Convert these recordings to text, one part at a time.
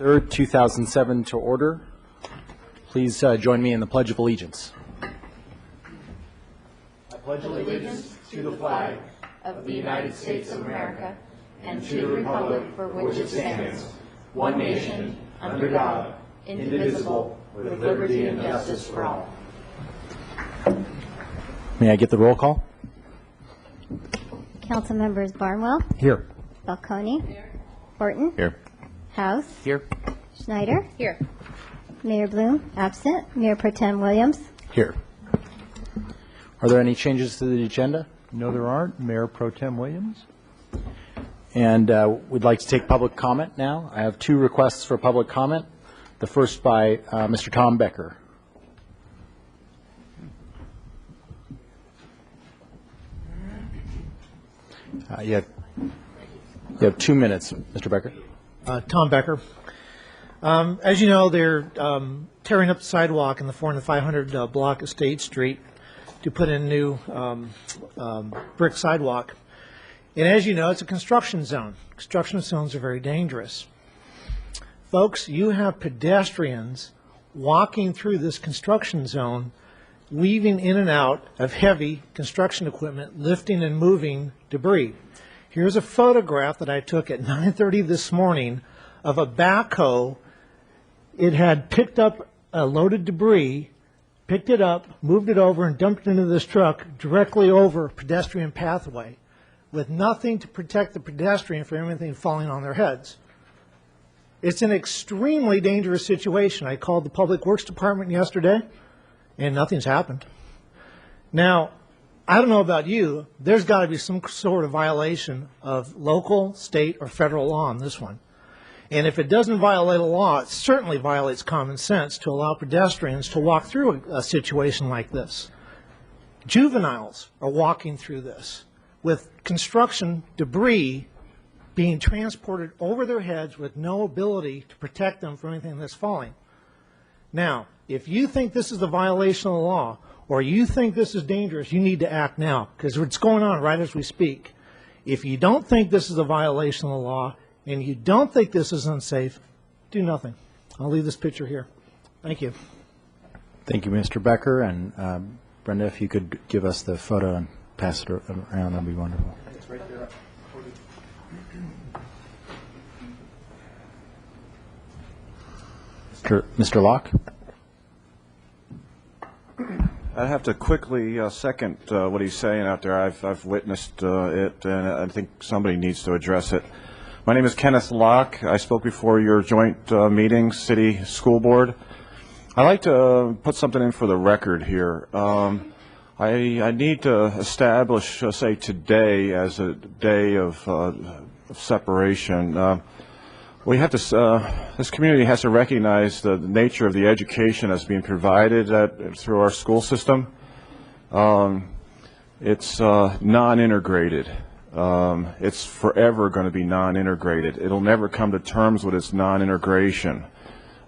3rd, 2007 to order. Please join me in the Pledge of Allegiance. I pledge allegiance to the flag of the United States of America and to the republic for which it stands, one nation, under God, indivisible, with liberty and justice for all. May I get the roll call? Council members Barnwell, Here. Balcony, Horton, Here. House, Here. Schneider, Here. Mayor Bloom, absent, Mayor Pro Tem Williams. Here. Are there any changes to the agenda? No, there aren't. Mayor Pro Tem Williams. And we'd like to take public comment now. I have 2 requests for public comment. The first by Mr. Tom Becker. You have 2 minutes, Mr. Becker. Tom Becker. As you know, they're tearing up the sidewalk in the 400 and 500 block of State Street to put in new brick sidewalk. And as you know, it's a construction zone. Construction zones are very dangerous. Folks, you have pedestrians walking through this construction zone, weaving in and out of heavy construction equipment, lifting and moving debris. Here's a photograph that I took at 9:30 this morning of a backhoe. It had picked up a loaded debris, picked it up, moved it over, and dumped it into this truck directly over a pedestrian pathway with nothing to protect the pedestrian from anything falling on their heads. It's an extremely dangerous situation. I called the Public Works Department yesterday, and nothing's happened. Now, I don't know about you, there's got to be some sort of violation of local, state, or federal law on this one. And if it doesn't violate a law, it certainly violates common sense to allow pedestrians to walk through a situation like this. Juveniles are walking through this with construction debris being transported over their heads with no ability to protect them from anything that's falling. Now, if you think this is a violation of the law, or you think this is dangerous, you need to act now, because it's going on right as we speak. If you don't think this is a violation of the law, and you don't think this is unsafe, do nothing. I'll leave this picture here. Thank you. Thank you, Mr. Becker. And Brenda, if you could give us the photo and pass it around, that'd be wonderful. It's right there. Mr. Locke? I'd have to quickly second what he's saying out there. I've witnessed it, and I think somebody needs to address it. My name is Kenneth Locke. I spoke before your joint meeting, City School Board. I'd like to put something in for the record here. I need to establish, say, today as a day of separation. We have to. This community has to recognize the nature of the education that's being provided through our school system. It's non-integrated. It's forever going to be non-integrated. It'll never come to terms with its non-integration.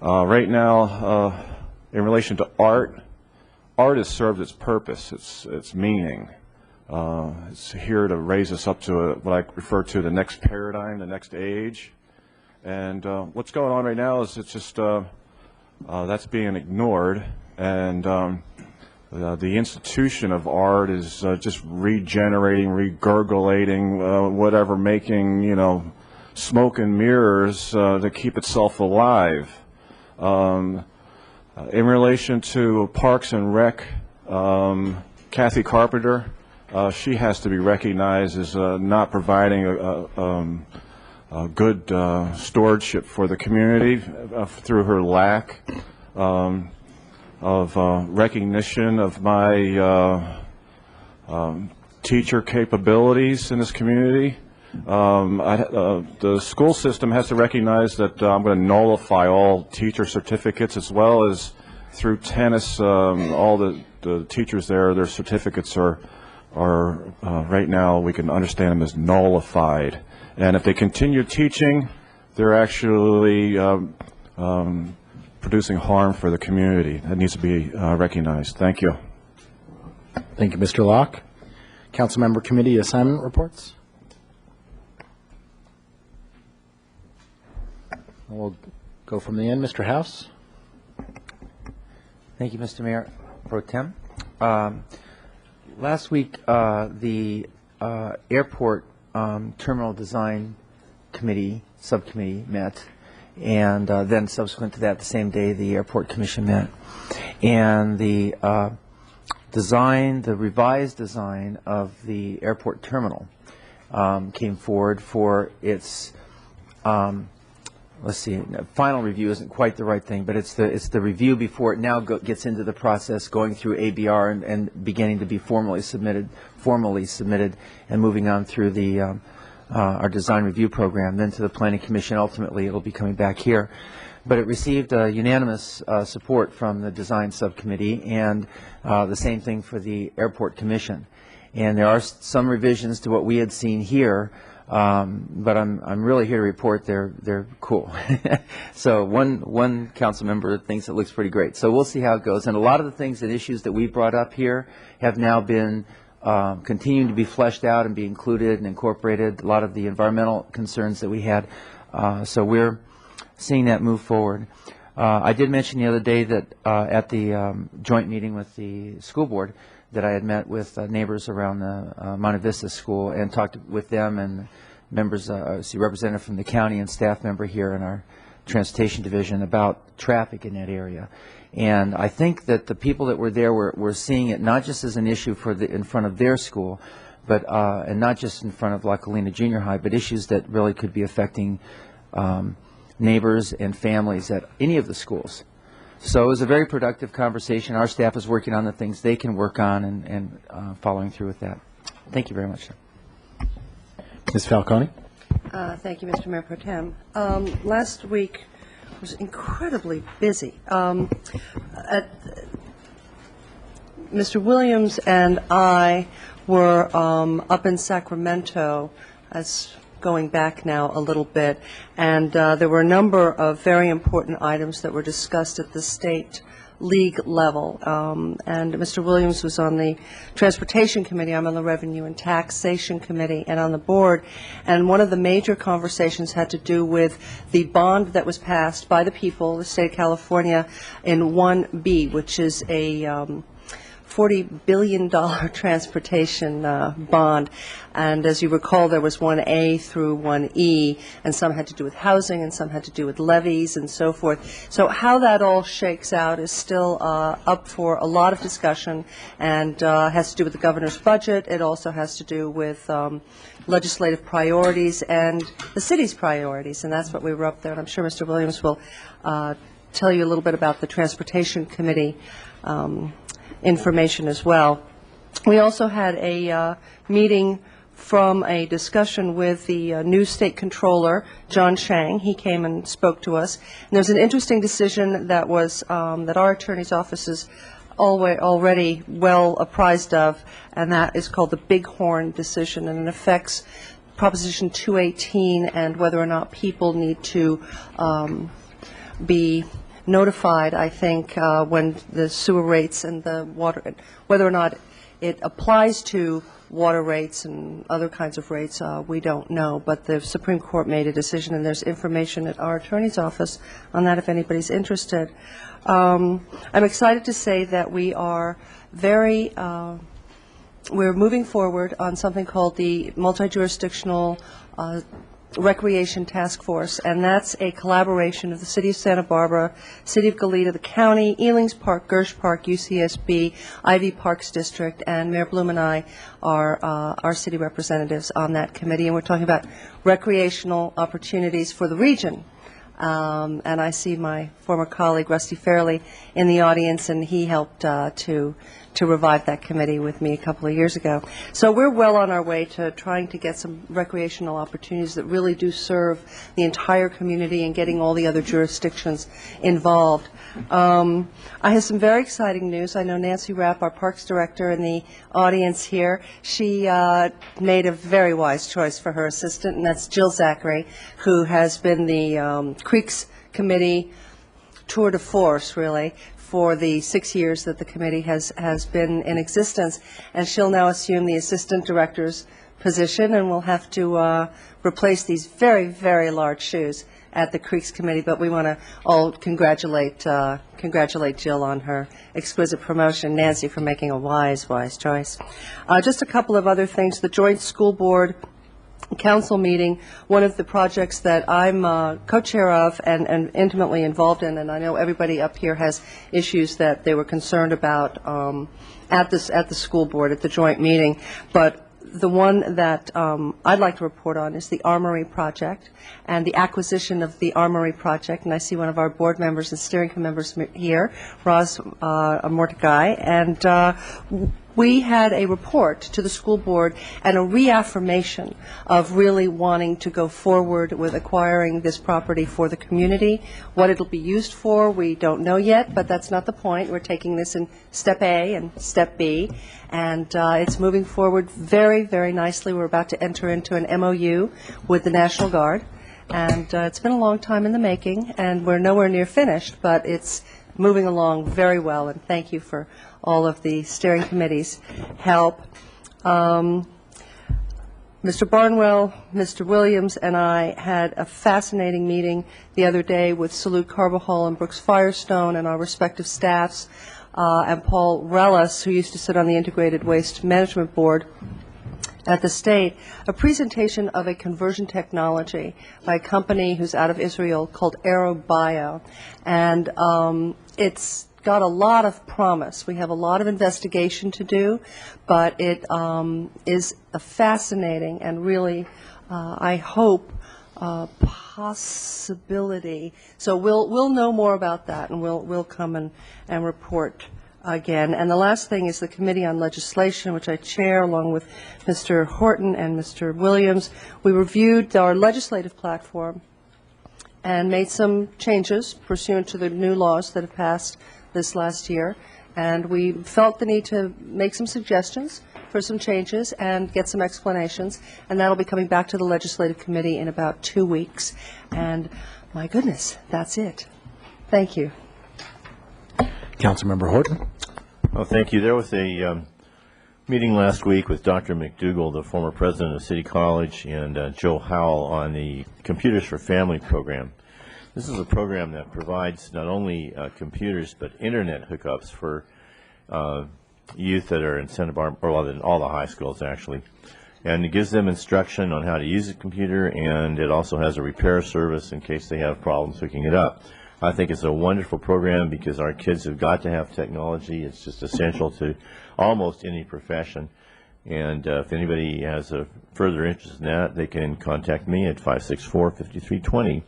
Right now, in relation to art has served its purpose, its meaning. It's here to raise us up to what I refer to the next paradigm, the next age. And what's going on right now is it's just that's being ignored, and the institution of art is just regenerating, regurgitating, whatever, making smoke and mirrors to keep itself alive. In relation to Parks and Rec, Kathy Carpenter, she has to be recognized as not providing good stewardship for the community through her lack of recognition of my teacher capabilities in this community. The school system has to recognize that I'm going to nullify all teacher certificates, as well as through tennis, all the teachers there, their certificates are right now, we can understand them as nullified. And if they continue teaching, they're actually producing harm for the community. That needs to be recognized. Thank you. Thank you, Mr. Locke. Councilmember Committee Assignment Reports. We'll Go from the end, Mr. House. Thank you, Mr. Mayor Pro Tem. Last week, the Airport Terminal Design Committee, Subcommittee met, and then subsequent to that, the same day, the Airport Commission met. And the design, the revised design of the airport terminal came forward for its let's see, final review isn't quite the right thing, but it's the review before it now gets into the process, going through ABR and beginning to be formally submitted, and moving on through the our design review program, then to the Planning Commission. Ultimately, it'll be coming back here. But it received unanimous support from the Design Subcommittee, and the same thing for the Airport Commission. And there are some revisions to what we had seen here. But I'm really here to report they're cool. So one council member thinks it looks pretty great. So we'll see how it goes. And a lot of the things and issues that we brought up here have now been continuing to be fleshed out and be included and incorporated. A lot of the environmental concerns that we had. So we're seeing that move forward. I did mention the other day that at the joint meeting with the school board that I had met with neighbors around the Monte Vista School and talked with them and members, I see representative from the county and staff member here in our transportation division about traffic in that area. And I think that the people that were there were seeing it not just as an issue for in front of their school, but and not just in front of La Colina Junior High, but issues that really could be affecting neighbors and families at any of the schools. So it was a very productive conversation. Our staff is working on the things they can work on and following through with that. Thank you very much, sir. Ms. Falcone. Thank you, Mr. Mayor Pro Tem. Last week was incredibly busy. Mr. Williams and I were up in Sacramento, as going back now a little bit, and there were a number of very important items that were discussed at the state league level. And Mr. Williams was on the Transportation Committee. I'm on the Revenue and Taxation Committee and on the board. And one of the major conversations had to do with the bond that was passed by the people, the state of California, in 1B, which is a $40 billion transportation bond. And as you recall, there was 1A through 1E, and some had to do with housing, and some had to do with levies, and so forth. So how that all shakes out is still up for a lot of discussion, and has to do with the governor's budget. It also has to do with legislative priorities and the city's priorities, and that's what we were up there. And I'm sure Mr. Williams will tell you a little bit about the Transportation Committee information as well. We also had a meeting from a discussion with the new state controller, John Shang. He came and spoke to us. And there's an interesting decision that was that our attorney's office is already well apprised of, and that is called the Bighorn decision, and it affects Proposition 218 and whether or not people need to be notified, I think, when the sewer rates and the water, whether or not it applies to water rates and other kinds of rates, we don't know. But the Supreme Court made a decision, and there's information at our attorney's office on that if anybody's interested. I'm excited to say that we are we're moving forward on something called the Multi-Jurisdictional Recreation Task Force, and that's a collaboration of the City of Santa Barbara, City of Goleta, the county, Ealings Park, Gersh Park, UCSB, Ivy Parks District, and Mayor Bloom and I are our city representatives on that committee, and we're talking about recreational opportunities for the region. And I see my former colleague, Rusty Fairley, in the audience, and he helped to revive that committee with me a couple of years ago. So we're well on our way to trying to get some recreational opportunities that really do serve the entire community and getting all the other jurisdictions involved. I have some very exciting news. I know Nancy Rapp, our Parks Director, in the audience here. She made a very wise choice for her assistant, and that's Jill Zachary, who has been the Creeks Committee tour de force, really, for the 6 years that the committee has been in existence, and she'll now assume the assistant director's position, and we'll have to replace these very, very large shoes at the Creeks Committee, but we want to all congratulate Jill on her exquisite promotion, Nancy for making a wise choice. Just a couple of other things. The Joint School Board Council meeting, one of the projects that I'm co-chair of and intimately involved in, and I know everybody up here has issues that they were concerned about at the school board, at the joint meeting, but the one that I'd like to report on is the Armory project and the acquisition of the Armory project. And I see one of our board members and steering committee members here, Roz Mortgay, and we had a report to the school board and a reaffirmation of really wanting to go forward with acquiring this property for the community. What it'll be used for, we don't know yet, but that's not the point. We're taking this in step A and step B, and it's moving forward very, very nicely. We're about to enter into an MOU with the National Guard, and it's been a long time in the making, and we're nowhere near finished, but it's moving along very well, and thank you for all of the steering committee's help. Mr. Barnwell, Mr. Williams, and I had a fascinating meeting the other day with Salute Carbajal and Brooks Firestone and our respective staffs, and Paul Rellis, who used to sit on the Integrated Waste Management Board at the state, a presentation of a conversion technology by a company who's out of Israel called AeroBio. And it's got a lot of promise. We have a lot of investigation to do, but it is a fascinating and really, I hope, possibility. So we'll know more about that, and we'll come and report again. And the last thing is the Committee on Legislation, which I chair along with Mr. Horton and Mr. Williams. We reviewed our legislative platform and made some changes pursuant to the new laws that have passed this last year, and we felt the need to make some suggestions for some changes and get some explanations, and that'll be coming back to the Legislative Committee in about 2 weeks. And my goodness, that's it. Thank you. Councilmember Horton. Well, thank you. There was a meeting last week with Dr. McDougall, the former president of City College, and Joe Howell on the Computers for Family program. This is a program that provides not only computers but internet hookups for youth that are in Santa Barbara, or in all the high schools actually. And it gives them instruction on how to use a computer, and it also has a repair service in case they have problems hooking it up. I think it's a wonderful program because our kids have got to have technology. It's just essential to almost any profession. And if anybody has a further interest in that, they can contact me at 564-5320.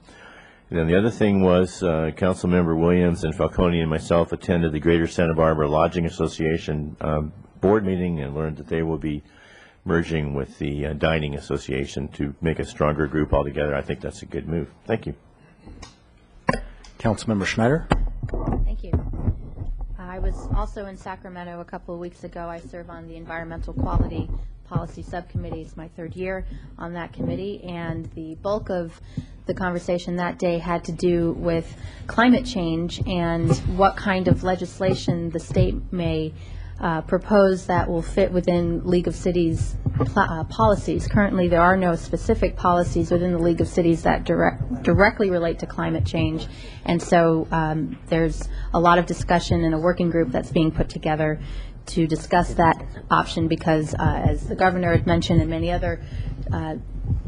And then the other thing was Councilmember Williams and Falcone and myself attended the Greater Santa Barbara Lodging Association board meeting and learned that they will be merging with the Dining Association to make a stronger group altogether. I think that's a good move. Thank you. Councilmember Schneider. Thank you. I was also in Sacramento a couple of weeks ago. I serve on the Environmental Quality Policy Subcommittee. It's my third year on that committee, and the bulk of the conversation that day had to do with climate change and what kind of legislation the state may propose that will fit within League of Cities policies. Currently, there are no specific policies within the League of Cities that directly relate to climate change, and so there's a lot of discussion in a working group that's being put together to discuss that option because, as the governor had mentioned and many other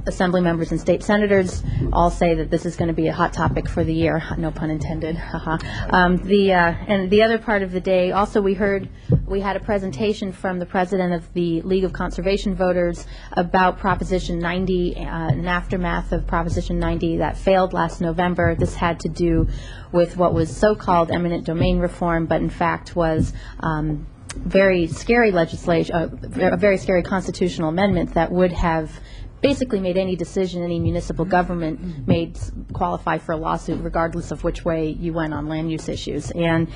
assembly members and state senators all say that this is going to be a hot topic for the year, no pun intended. And the other part of the day, also we had a presentation from the president of the League of Conservation Voters about Proposition 90, an aftermath of Proposition 90 that failed last November. This had to do with what was so-called eminent domain reform, but in fact was very scary legislation, a very scary constitutional amendment that would have basically made any decision any municipal government made qualify for a lawsuit regardless of which way you went on land use issues. And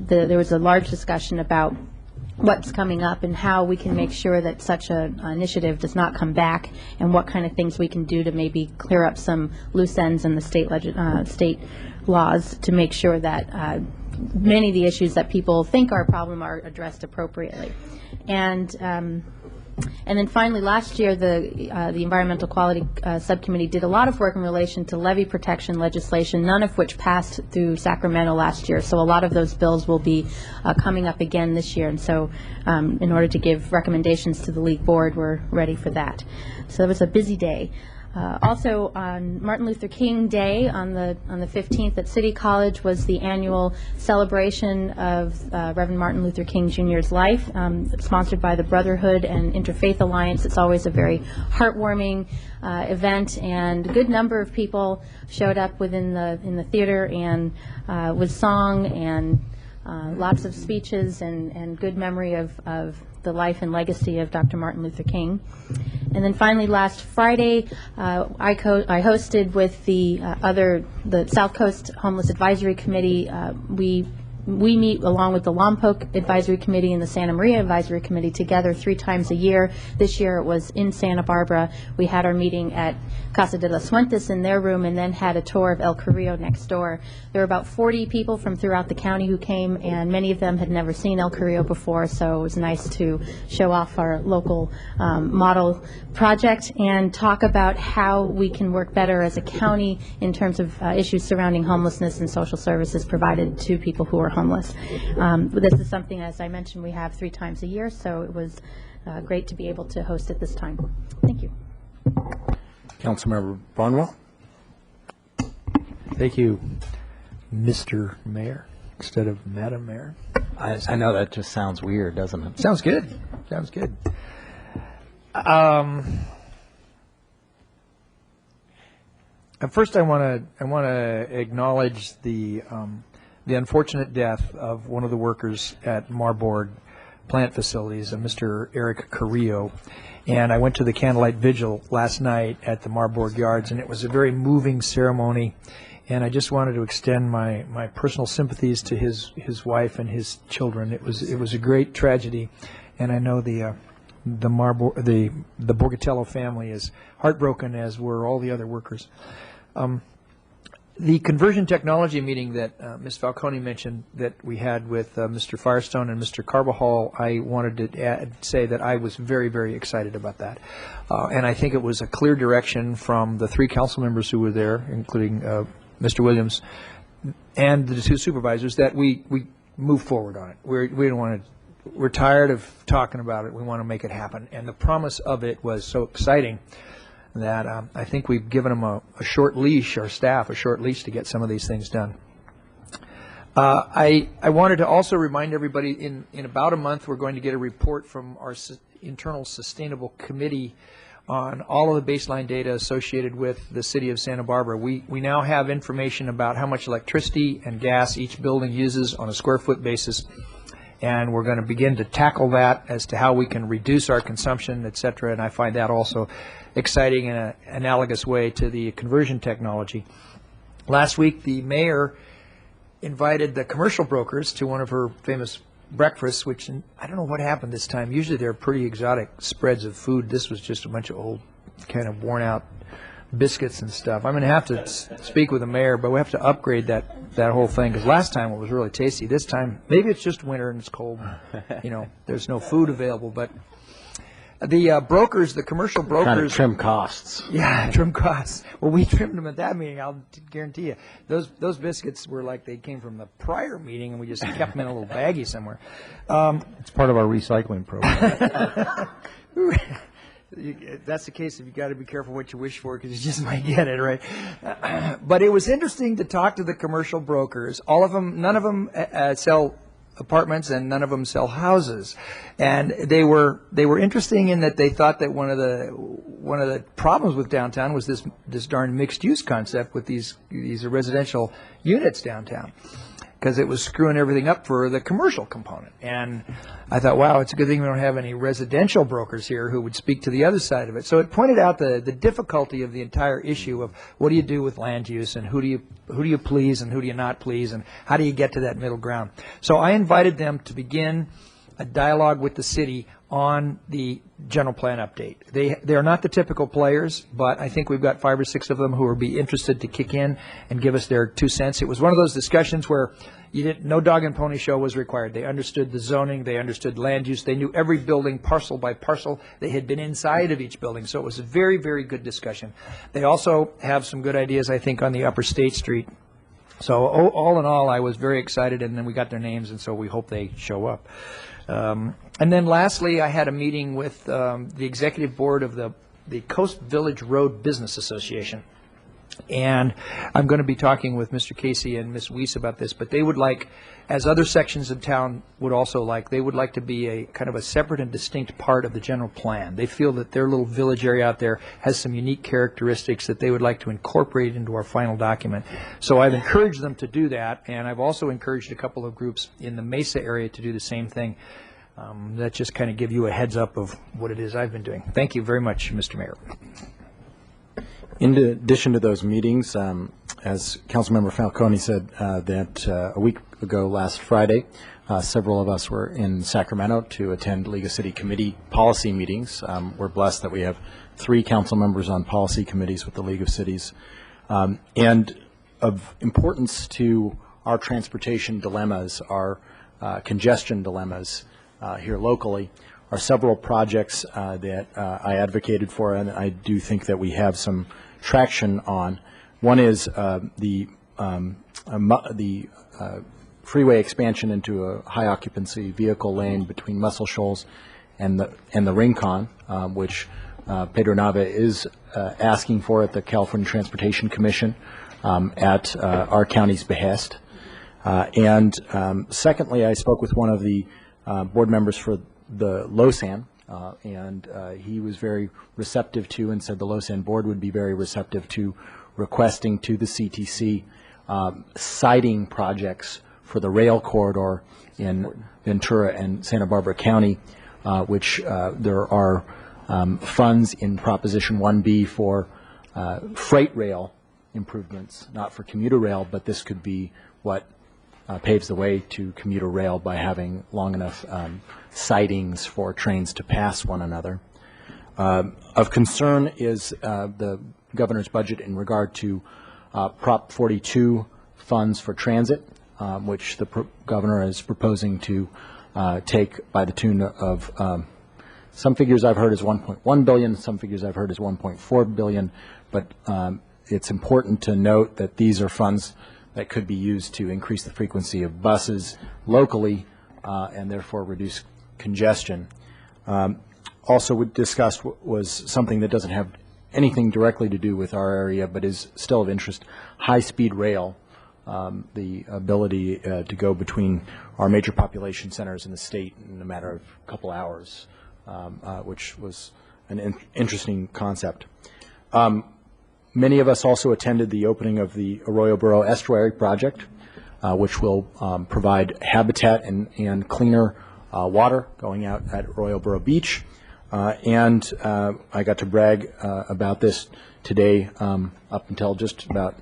there was a large discussion about what's coming up and how we can make sure that such an initiative does not come back and what kind of things we can do to maybe clear up some loose ends in the state laws to make sure that many of the issues that people think are a problem are addressed appropriately. And And then finally, last year, the Environmental Quality Subcommittee did a lot of work in relation to levee protection legislation, none of which passed through Sacramento last year. So a lot of those bills will be coming up again this year. And so in order to give recommendations to the League Board, we're ready for that. So it was a busy day. Also, on Martin Luther King Day, on the 15th at City College, was the annual celebration of Reverend Martin Luther King Jr.'s life, sponsored by the Brotherhood and Interfaith Alliance. It's always a very heartwarming event, and a good number of people showed up in the theater, and with song and lots of speeches and good memory of the life and legacy of Dr. Martin Luther King. And then finally, last Friday, I hosted with the South Coast Homeless Advisory Committee. We meet along with the Lompoc Advisory Committee and the Santa Maria Advisory Committee together 3 times a year. This year it was in Santa Barbara. We had our meeting at Casa de las Fuentes in their room and then had a tour of El Carrillo next door. There were about 40 people from throughout the county who came, and many of them had never seen El Carrillo before, so it was nice to show off our local model project and talk about how we can work better as a county in terms of issues surrounding homelessness and social services provided to people who are homeless. This is something, as I mentioned, we have 3 times a year, so it was great to be able to host it this time. Thank you. Councilmember Barnwell. Thank you, Mr. Mayor, instead of Madam Mayor. I know that just sounds weird, doesn't it? Sounds good. Sounds good. First, I want to acknowledge the unfortunate death of one of the workers at Marburg plant facilities, Mr. Eric Carrillo. And I went to the candlelight vigil last night at the Marburg Yards, and it was a very moving ceremony. And I just wanted to extend my personal sympathies to his wife and his children. It was a great tragedy, and I know the Borgatello family is heartbroken, as were all the other workers. The conversion technology meeting that Ms. Falcone mentioned that we had with Mr. Firestone and Mr. Carbajal, I wanted to say that I was very, very excited about that. And I think it was a clear direction from the 3 council members who were there, including Mr. Williams and the 2 supervisors, that we move forward on it. We don't want to. We're tired of talking about it. We want to make it happen. And the promise of it was so exciting that I think we've given them a short leash, our staff, a short leash to get some of these things done. I wanted to also remind everybody in about a month we're going to get a report from our internal sustainable committee on all of the baseline data associated with the city of Santa Barbara. We now have information about how much electricity and gas each building uses on a square foot basis, and we're going to begin to tackle that as to how we can reduce our consumption, et cetera, and I find that also exciting in an analogous way to the conversion technology. Last week, the mayor invited the commercial brokers to one of her famous breakfasts, which I don't know what happened this time. Usually they're pretty exotic spreads of food. This was just a bunch of old, kind of worn out biscuits and stuff. I'm going to have to speak with the mayor, but we have to upgrade that whole thing, because last time it was really tasty. This time, maybe it's just winter and it's cold. There's no food available, but the brokers, the commercial brokers, trying to trim costs. Yeah, trim costs. Well, we trimmed them at that meeting, I'll guarantee you. Those biscuits were like they came from the prior meeting, and we just kept them in a little baggie somewhere. It's part of our recycling program. That's the case if you got to be careful what you wish for, because you just might get it, right? But it was interesting to talk to the commercial brokers. All of them, none of them sell apartments, and none of them sell houses, and they were interesting in that they thought that one of the problems with downtown was this darn mixed use concept with these residential units downtown, because it was screwing everything up for the commercial component. And I thought, wow, it's a good thing we don't have any residential brokers here who would speak to the other side of it. So it pointed out the difficulty of the entire issue of what do you do with land use, and who do you please and who do you not please, and how do you get to that middle ground. So I invited them to begin a dialogue with the city on the general plan update. They are not the typical players, but I think we've got 5 or 6 of them who will be interested to kick in and give us their 2 cents. It was one of those discussions where no dog and pony show was required. They understood the zoning, they understood land use, they knew every building parcel by parcel. They had been inside of each building, so it was a very, very good discussion. They also have some good ideas, I think, on the Upper State Street. So all in all, I was very excited, and then we got their names, and so we hope they show up. And then lastly, I had a meeting with the executive board of the Coast Village Road Business Association. And I'm going to be talking with Mr. Casey and Ms. Weiss about this, but they would like, as other sections of town would also like, they would like to be a kind of a separate and distinct part of the general plan. They feel that their little village area out there has some unique characteristics that they would like to incorporate into our final document. So I've encouraged them to do that, and I've also encouraged a couple of groups in the Mesa area to do the same thing. That just kind of give you a heads up of what it is I've been doing. Thank you very much, Mr. Mayor. In addition to those meetings, as Councilmember Falcone said, that a week ago last Friday, several of us were in Sacramento to attend League of City Committee policy meetings. We're blessed that we have 3 council members on policy committees with the League of Cities. And of importance to our transportation dilemmas, our congestion dilemmas here locally, are several projects that I advocated for, and I do think that we have some traction on. One is the freeway expansion into a high occupancy vehicle lane between Muscle Shoals and the Rincon, which Pedro Nava is asking for at the California Transportation Commission at our county's behest. And secondly, I spoke with one of the board members for the LOSAN, and he was very receptive to and said the LOSAN board would be very receptive to requesting to the CTC siting projects for the rail corridor in Ventura and Santa Barbara County, which there are funds in Proposition 1B for freight rail improvements, not for commuter rail, but this could be what paves the way to commuter rail by having long enough sidings for trains to pass one another. Of concern is the governor's budget in regard to Prop 42 funds for transit, which the governor is proposing to take by the tune of some figures I've heard is 1.1 billion, some figures I've heard is 1.4 billion, but it's important to note that these are funds that could be used to increase the frequency of buses locally and therefore reduce congestion. Also we discussed was something that doesn't have anything directly to do with our area but is still of interest, high-speed rail, the ability to go between our major population centers in the state in a matter of a couple hours, which was an interesting concept. Many of us also attended the opening of the Arroyo Burro Estuary Project, which will provide habitat and cleaner water going out at Arroyo Burro Beach. And I got to brag about this today up until just about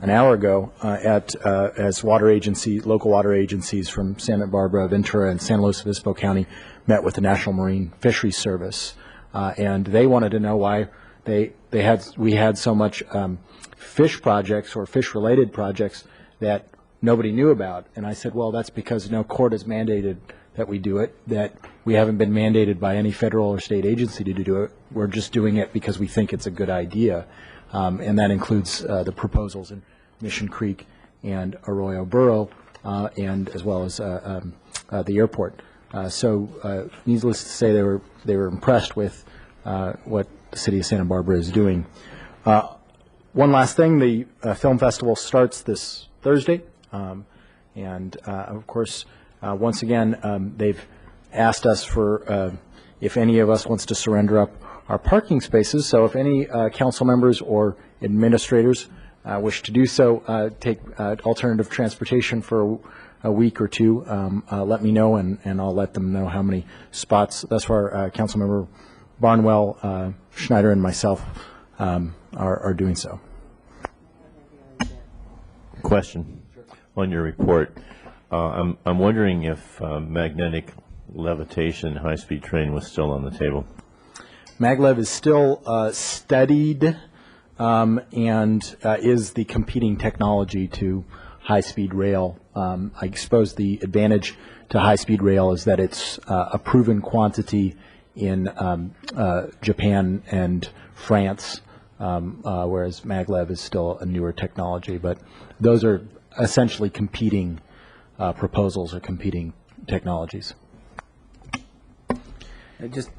an hour ago as local water agencies from Santa Barbara, Ventura, and San Luis Obispo County met with the National Marine Fisheries Service. And they wanted to know why we had so much fish projects or fish-related projects that nobody knew about. And I said, well, that's because no court has mandated that we do it, that we haven't been mandated by any federal or state agency to do it. We're just doing it because we think it's a good idea. And that includes the proposals in Mission Creek and Arroyo Burro, and as well as the airport. So needless to say, they were impressed with what the city of Santa Barbara is doing. One last thing, the film festival starts this Thursday, and of course, once again, they've asked us for if any of us wants to surrender up our parking spaces. So if any council members or administrators wish to do so, take alternative transportation for a week or two, let me know, and I'll let them know how many spots. Thus far, Councilmember Barnwell, Schneider, and myself are doing so. Question on your report. I'm wondering if magnetic levitation high-speed train was still on the table. Maglev is still studied and is the competing technology to high-speed rail. I suppose the advantage to high-speed rail is that it's a proven quantity in Japan and France, whereas maglev is still a newer technology. But those are essentially competing proposals or competing technologies. Just,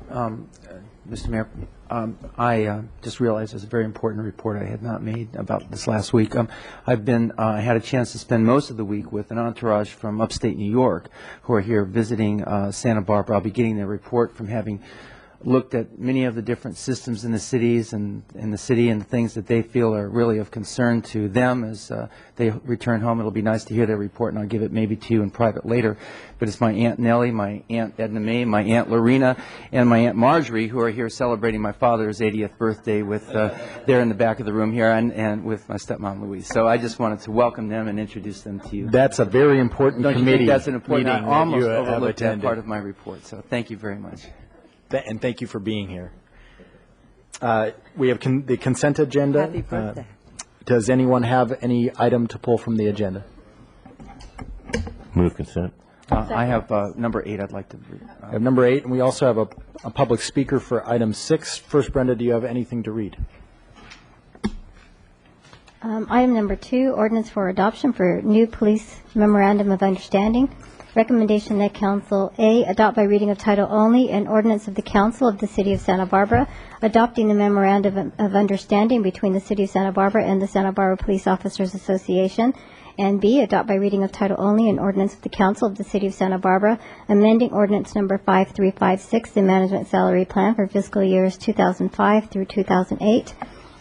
Mr. Mayor, I just realized there's a very important report I had not made about this last week. I've been, I had a chance to spend most of the week with an entourage from upstate New York who are here visiting Santa Barbara. I'll be getting their report from having looked at many of the different systems in the cities and in the city and things that they feel are really of concern to them as they return home. It'll be nice to hear their report, and I'll give it maybe to you in private later. But it's my Aunt Nellie, my Aunt Edna Mae, my Aunt Lorena, and my Aunt Marjorie who are here celebrating my father's 80th birthday with there in the back of the room here, and with my stepmom Louise. So I just wanted to welcome them and introduce them to you. That's a very important Don't you committee think that's an important? meeting I almost that you have overlooked that attended. part of my report. So thank you very much. And thank you for being here. We have the consent agenda. Happy birthday. Does anyone have any item to pull from the agenda? Move consent. I have number 8 I'd like to read. We have number 8, and we also have a public speaker for item 6. First, Brenda, do you have anything to read? Item number 2, ordinance for adoption for new police memorandum of understanding. Recommendation that council, A, adopt by reading of title only an ordinance of the council of the city of Santa Barbara adopting the memorandum of understanding between the city of Santa Barbara and the Santa Barbara Police Officers Association. And B, adopt by reading of title only an ordinance of the council of the city of Santa Barbara amending ordinance number 5356, the management salary plan for fiscal years 2005 through 2008.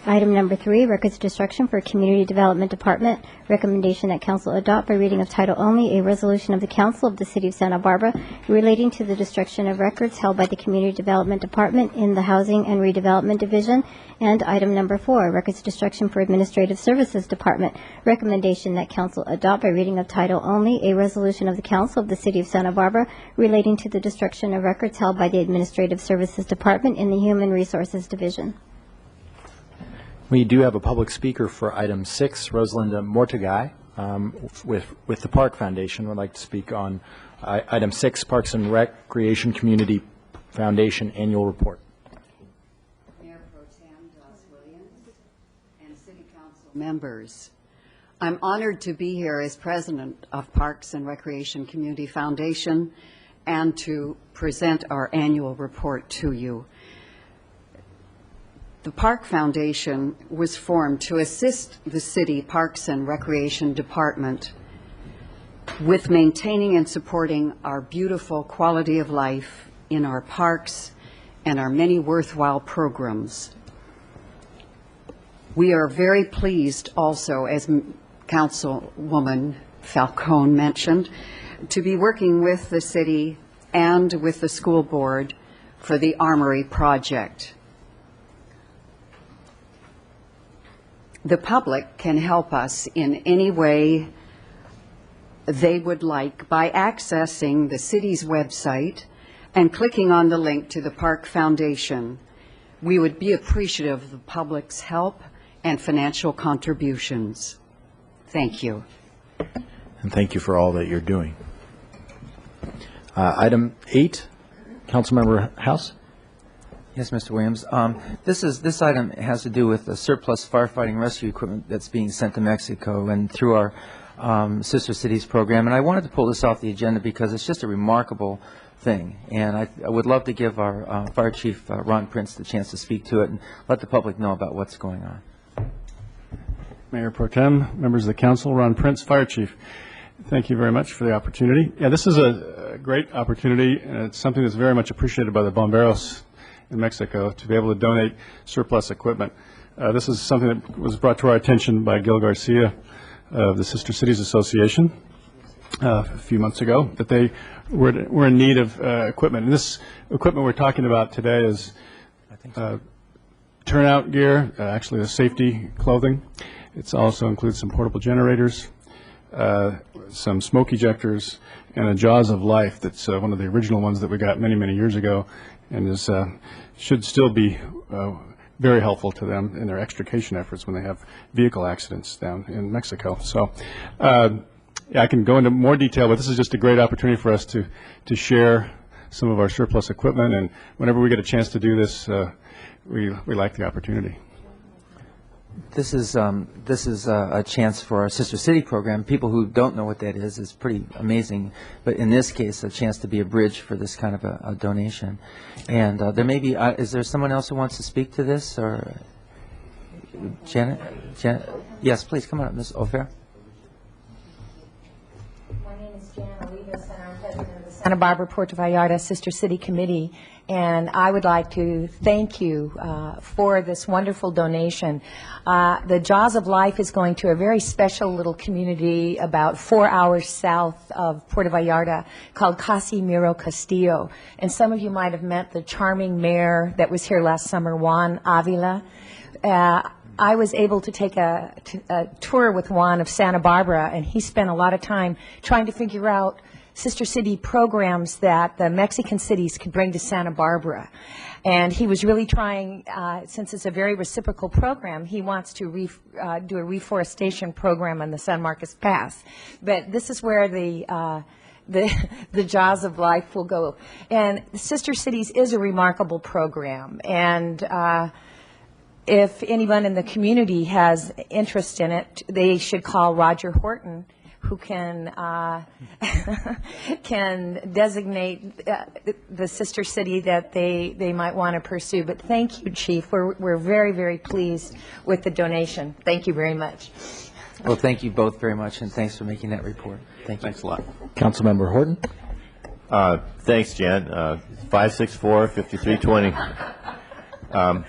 Item number 3, records destruction for Community Development Department. Recommendation that council adopt by reading of title only a resolution of the council of the city of Santa Barbara relating to the destruction of records held by the Community Development Department in the Housing and Redevelopment Division. And item number 4, records destruction for Administrative Services Department. Recommendation that council adopt by reading of title only a resolution of the council of the city of Santa Barbara relating to the destruction of records held by the Administrative Services Department in the Human Resources Division. We do have a public speaker for item 6, Rosalinda Mortagai, with the Park Foundation. Would like to speak on item 6, Parks and Recreation Community Foundation Annual Report. Mayor Pro Tem Doss Williams and City Council members, I'm honored to be here as president of Parks and Recreation Community Foundation and to present our annual report to you. The Park Foundation was formed to assist the City Parks and Recreation Department with maintaining and supporting our beautiful quality of life in our parks and our many worthwhile programs. We are very pleased also, as Councilwoman Falcone mentioned, to be working with the city and with the school board for the Armory project. The public can help us in any way they would like by accessing the city's website and clicking on the link to the Park Foundation. We would be appreciative of the public's help and financial contributions. Thank you. And thank you for all that you're doing. Item 8, Councilmember House. Yes, Mr. Williams. This item has to do with the surplus firefighting rescue equipment that's being sent to Mexico and through our Sister Cities program. And I wanted to pull this off the agenda because it's just a remarkable thing. And I would love to give our Fire Chief, Ron Prince, the chance to speak to it and let the public know about what's going on. Mayor Pro Tem, members of the council, Ron Prince, Fire Chief. Thank you very much for the opportunity. Yeah, this is a great opportunity, and it's something that's very much appreciated by the bomberos in Mexico to be able to donate surplus equipment. This is something that was brought to our attention by Gil Garcia of the Sister Cities Association a few months ago, that they were in need of equipment. And this equipment we're talking about today is turnout gear, actually the safety clothing. It also includes some portable generators, some smoke ejectors, and a Jaws of Life that's one of the original ones that we got many, many years ago, and is should still be very helpful to them in their extrication efforts when they have vehicle accidents down in Mexico. So yeah, I can go into more detail, but this is just a great opportunity for us to share some of our surplus equipment, and whenever we get a chance to do this, we like the opportunity. This is a chance for our Sister City program. People who don't know what that is pretty amazing. But in this case, a chance to be a bridge for this kind of a donation. And there may be, is there someone else who wants to speak to this? Or Janet? Yes, please, come on up, Ms. O'Fair. My name is Jan Olivas, and I'm president of the Santa Barbara Puerto Vallarta Sister City Committee. And I would like to thank you for this wonderful donation. The Jaws of Life is going to a very special little community about 4 hours south of Puerto Vallarta called Casimiro Castillo. And some of you might have met the charming mayor that was here last summer, Juan Avila. I was able to take a tour with Juan of Santa Barbara, and he spent a lot of time trying to figure out Sister City programs that the Mexican cities could bring to Santa Barbara. And he was really trying, since it's a very reciprocal program, he wants to do a reforestation program on the San Marcos Pass. But this is where the Jaws of Life will go. And Sister Cities is a remarkable program. And if anyone in the community has interest in it, they should call Roger Horton, who can can designate the sister city that they might want to pursue. But thank you, Chief. We're very, very pleased with the donation. Thank you very much. Well, thank you both very much, and thanks for making that report. Thank you. Thanks a lot. Councilmember Horton. Thanks, Jan. 564-5320.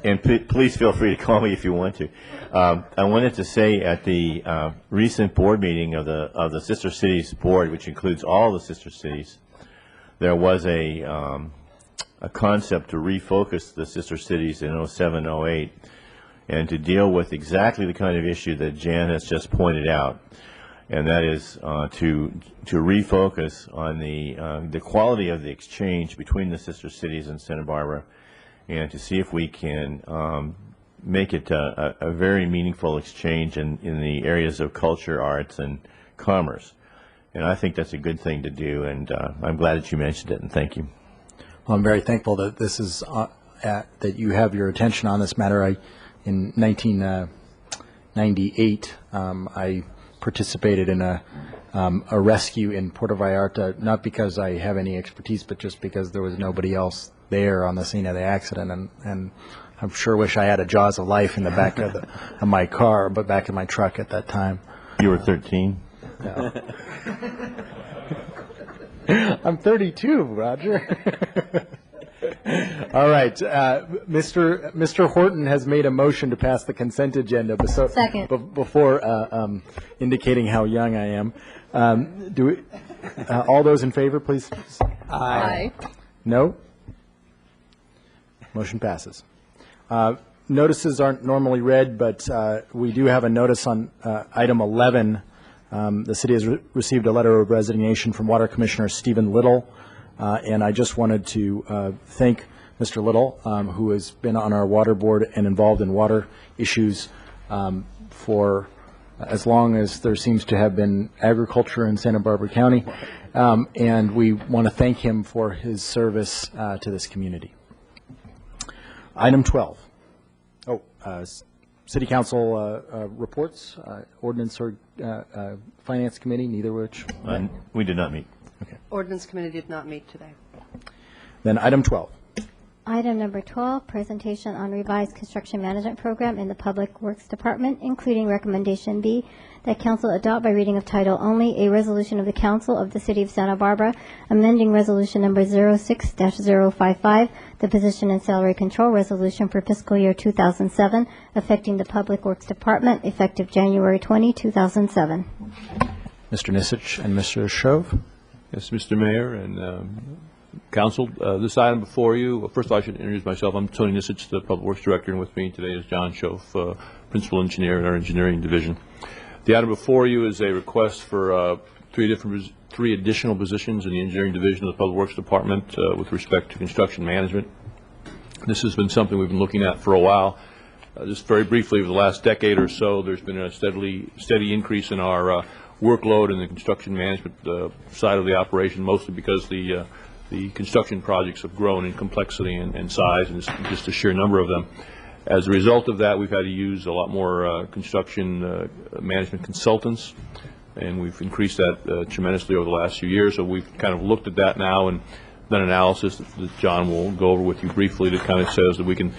And please feel free to call me if you want to. I wanted to say at the recent board meeting of the Sister Cities Board, which includes all the Sister Cities, there was a concept to refocus the Sister Cities in 07, 08, and to deal with exactly the kind of issue that Jan has just pointed out, and that is to refocus on the quality of the exchange between the Sister Cities and Santa Barbara, and to see if we can make it a very meaningful exchange in the areas of culture, arts, and commerce. And I think that's a good thing to do, and I'm glad that you mentioned it, and thank you. Well, I'm very thankful that this is that you have your attention on this matter. In 1998, I participated in a rescue in Puerto Vallarta, not because I have any expertise, but just because there was nobody else there on the scene of the accident, and I sure wish I had a Jaws of Life in the back of my car, but back in my truck at that time. You were 13? No. I'm 32, Roger. All right. Mr. Horton has made a motion to pass the consent agenda. Second. Before indicating how young I am, all those in favor, please? Aye. No? Motion passes. Notices aren't normally read, but we do have a notice on item 11. The city has received a letter of resignation from Water Commissioner Stephen Little, and I just wanted to thank Mr. Little, who has been on our water board and involved in water issues for as long as there seems to have been agriculture in Santa Barbara County, and we want to thank him for his service to this community. Item 12. City Council reports, Ordinance or Finance Committee, neither which? We did not meet. Okay. Ordinance Committee did not meet today. Then item 12. Item number 12, presentation on revised construction management program in the Public Works Department, including recommendation B, that council adopt by reading of title only a resolution of the Council of the City of Santa Barbara amending resolution number 06-055, the position and salary control resolution for fiscal year 2007, affecting the Public Works Department, effective January 20, 2007. Mr. Nisich and Mr. Shove. Yes, Mr. Mayor and Council, this item before you, well, first of all, I should introduce myself. I'm Tony Nisich, the Public Works Director, and with me today is John Shove, Principal Engineer in our Engineering Division. The item before you is a request for three additional positions in the engineering division of the Public Works Department with respect to construction management. This has been something we've been looking at for a while. Just very briefly, over the last decade or so, there's been a steady increase in our workload in the construction management side of the operation, mostly because the construction projects have grown in complexity and size, and just the sheer number of them. As a result of that, we've had to use a lot more construction management consultants, and we've increased that tremendously over the last few years. So we've kind of looked at that now and done an analysis that John will go over with you briefly that kind of says that we think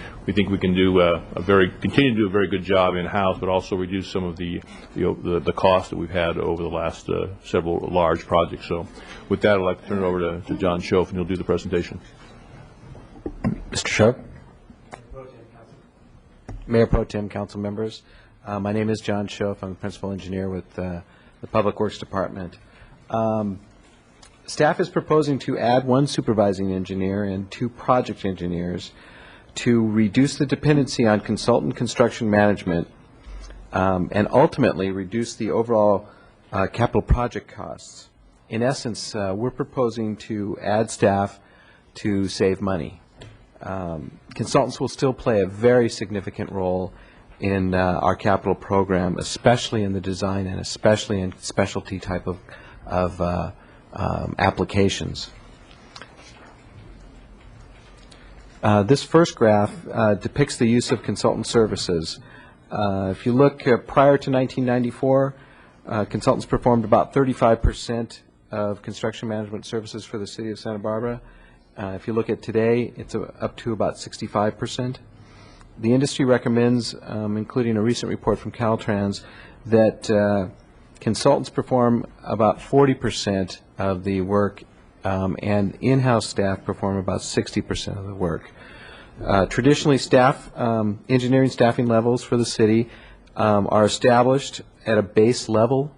we can do continue to do a very good job in-house, but also reduce some of the cost that we've had over the last several large projects. So with that, I'd like to turn it over to John Schoaf, and he'll do the presentation. Mr. Schoaf. Mayor Pro Tem, council members. My name is John Schoaf. I'm the principal engineer with the Public Works Department. Staff is proposing to add one supervising engineer and 2 project engineers to reduce the dependency on consultant construction management and ultimately reduce the overall capital project costs. In essence, we're proposing to add staff to save money. Consultants will still play a very significant role in our capital program, especially in the design and especially in specialty type of applications. This first graph depicts the use of consultant services. If you look prior to 1994, consultants performed about 35% of construction management services for the city of Santa Barbara. If you look at today, it's up to about 65%. The industry recommends, including a recent report from Caltrans, that consultants perform about 40% of the work, and in-house staff perform about 60% of the work. Traditionally, engineering staffing levels for the city are established at a base level,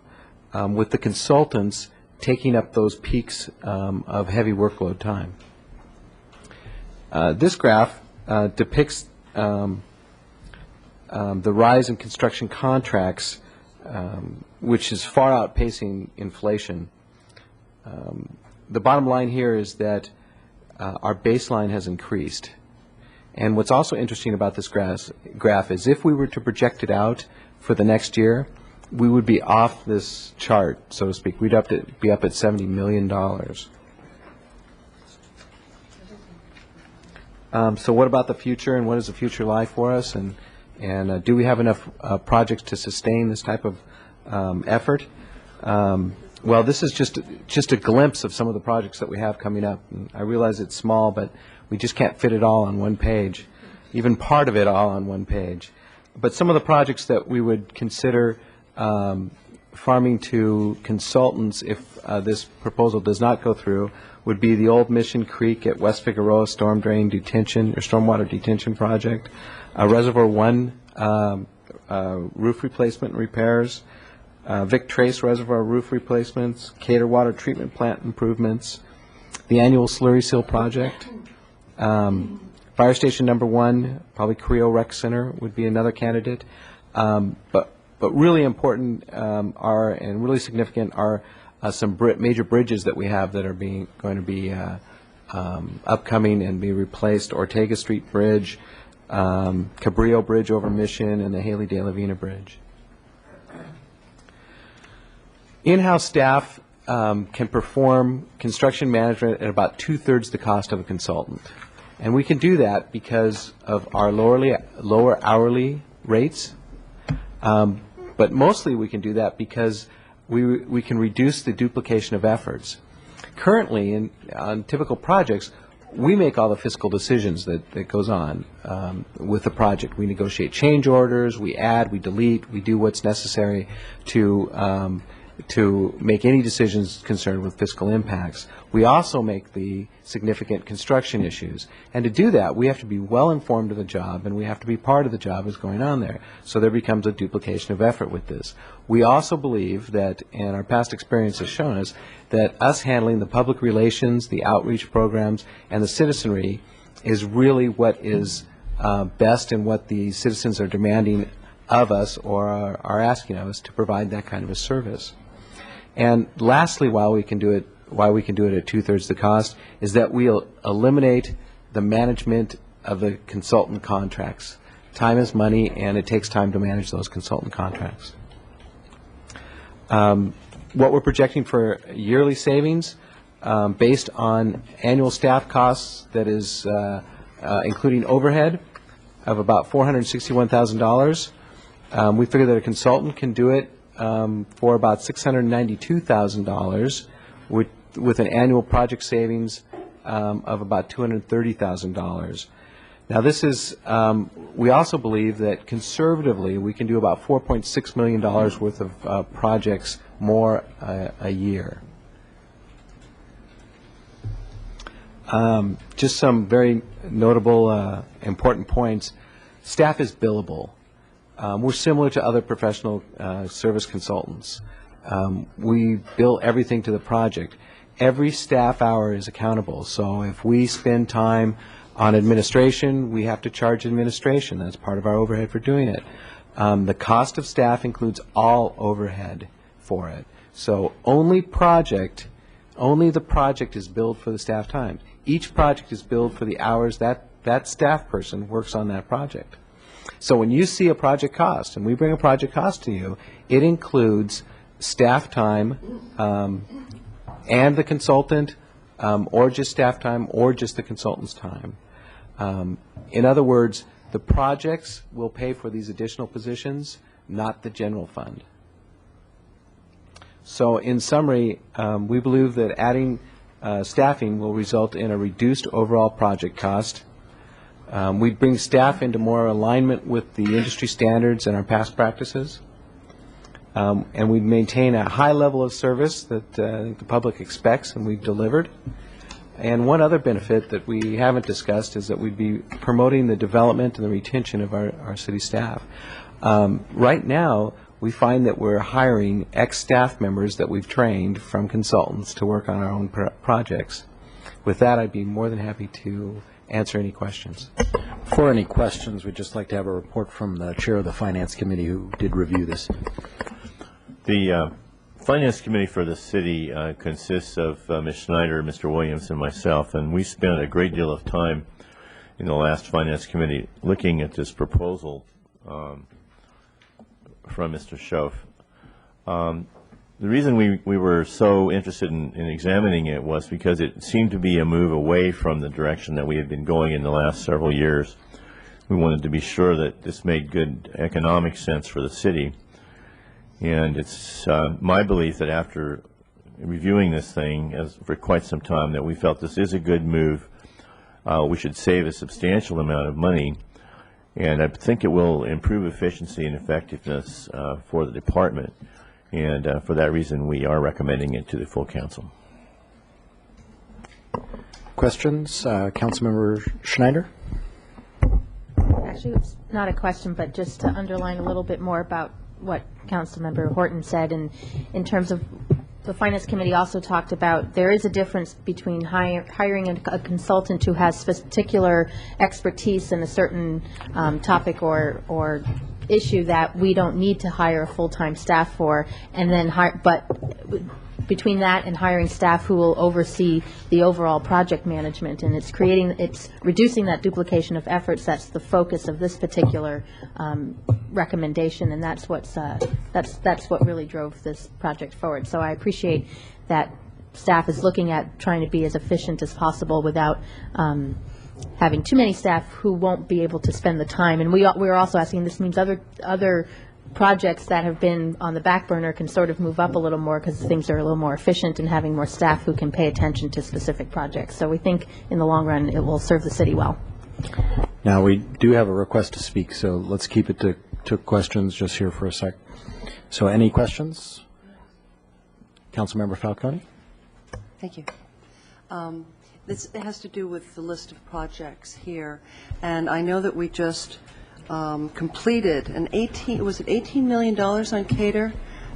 with the consultants taking up those peaks of heavy workload time. This graph depicts the rise in construction contracts, which is far outpacing inflation. The bottom line here is that our baseline has increased. And what's also interesting about this graph is if we were to project it out for the next year, we would be off this chart, so to speak. We'd have to be up at $70 million. So what about the future, and what does the future lie for us, and do we have enough projects to sustain this type of effort? Well, this is just a glimpse of some of the projects that we have coming up. And I realize it's small, but we just can't fit it all on one page, even part of it all on one page. But some of the projects that we would consider farming to consultants if this proposal does not go through would be the old Mission Creek at West Figueroa stormwater detention project, Reservoir 1 roof replacement and repairs, Vic Trace Reservoir roof replacements, Cater Water Treatment Plant improvements, the annual slurry seal project, Fire Station Number 1, probably Carrillo Rec Center would be another candidate. But really important and really significant are some major bridges that we have that are going to be upcoming and be replaced. Ortega Street Bridge, Cabrillo Bridge over Mission, and the Haley de la Vina Bridge. In-house staff can perform construction management at about 2/3 the cost of a consultant. And we can do that because of our lower hourly rates. But mostly we can do that because we can reduce the duplication of efforts. Currently, on typical projects, we make all the fiscal decisions that goes on with the project. We negotiate change orders, we add, we delete, we do what's necessary to make any decisions concerned with fiscal impacts. We also make the significant construction issues. And to do that, we have to be well informed of the job, and we have to be part of the job that's going on there. So there becomes a duplication of effort with this. We also believe that, and our past experience has shown us, that us handling the public relations, the outreach programs, and the citizenry is really what is best and what the citizens are demanding of us or are asking of us to provide that kind of a service. And lastly, why we can do it at 2/3 the cost is that we'll eliminate the management of the consultant contracts. Time is money, and it takes time to manage those consultant contracts. What we're projecting for yearly savings, based on annual staff costs, that is including overhead, of about $461,000. We figure that a consultant can do it for about $692,000 with an annual project savings of about $230,000. Now this is, we also believe that conservatively we can do about $4.6 million worth of projects more a year. Just some very notable important points. Staff is billable. We're similar to other professional service consultants. We bill everything to the project. Every staff hour is accountable. So if we spend time on administration, we have to charge administration. That's part of our overhead for doing it. The cost of staff includes all overhead for it. So only the project is billed for the staff time. Each project is billed for the hours that staff person works on that project. So when you see a project cost, and we bring a project cost to you, it includes staff time and the consultant, or just staff time, or just the consultant's time. In other words, the projects will pay for these additional positions, not the general fund. So in summary, we believe that adding staffing will result in a reduced overall project cost. We bring staff into more alignment with the industry standards and our past practices. And we maintain a high level of service that the public expects and we've delivered. And one other benefit that we haven't discussed is that we'd be promoting the development and the retention of our city staff. Right now, we find that we're hiring ex-staff members that we've trained from consultants to work on our own projects. With that, I'd be more than happy to answer any questions. Before any questions, we'd just like to have a report from the chair of the Finance Committee who did review this. The Finance Committee for the city consists of Ms. Schneider, Mr. Williams, and myself, and we spent a great deal of time in the last Finance Committee looking at this proposal from Mr. Schoaf. The reason we were so interested in examining it was because it seemed to be a move away from the direction that we had been going in the last several years. We wanted to be sure that this made good economic sense for the city. And it's my belief that after reviewing this thing for quite some time that we felt this is a good move. We should save a substantial amount of money. And I think it will improve efficiency and effectiveness for the department. And for that reason, we are recommending it to the full council. Questions? Councilmember Schneider? Actually, it's not a question, but just to underline a little bit more about what Councilmember Horton said. And in terms of the Finance Committee also talked about, there is a difference between hiring a consultant who has particular expertise in a certain topic or issue that we don't need to hire a full-time staff for, and then but between that and hiring staff who will oversee the overall project management, and it's reducing that duplication of efforts. That's the focus of this particular recommendation, and that's what really drove this project forward. So I appreciate that staff is looking at trying to be as efficient as possible without having too many staff who won't be able to spend the time. And we're also asking, this means other projects that have been on the back burner can sort of move up a little more because things are a little more efficient and having more staff who can pay attention to specific projects. So we think in the long run it will serve the city well. Now, we do have a request to speak, so let's keep it to questions just here for a sec. So any questions? Councilmember Falcone? Thank you. This has to do with the list of projects here, and I know that we just completed an $18 million on Cater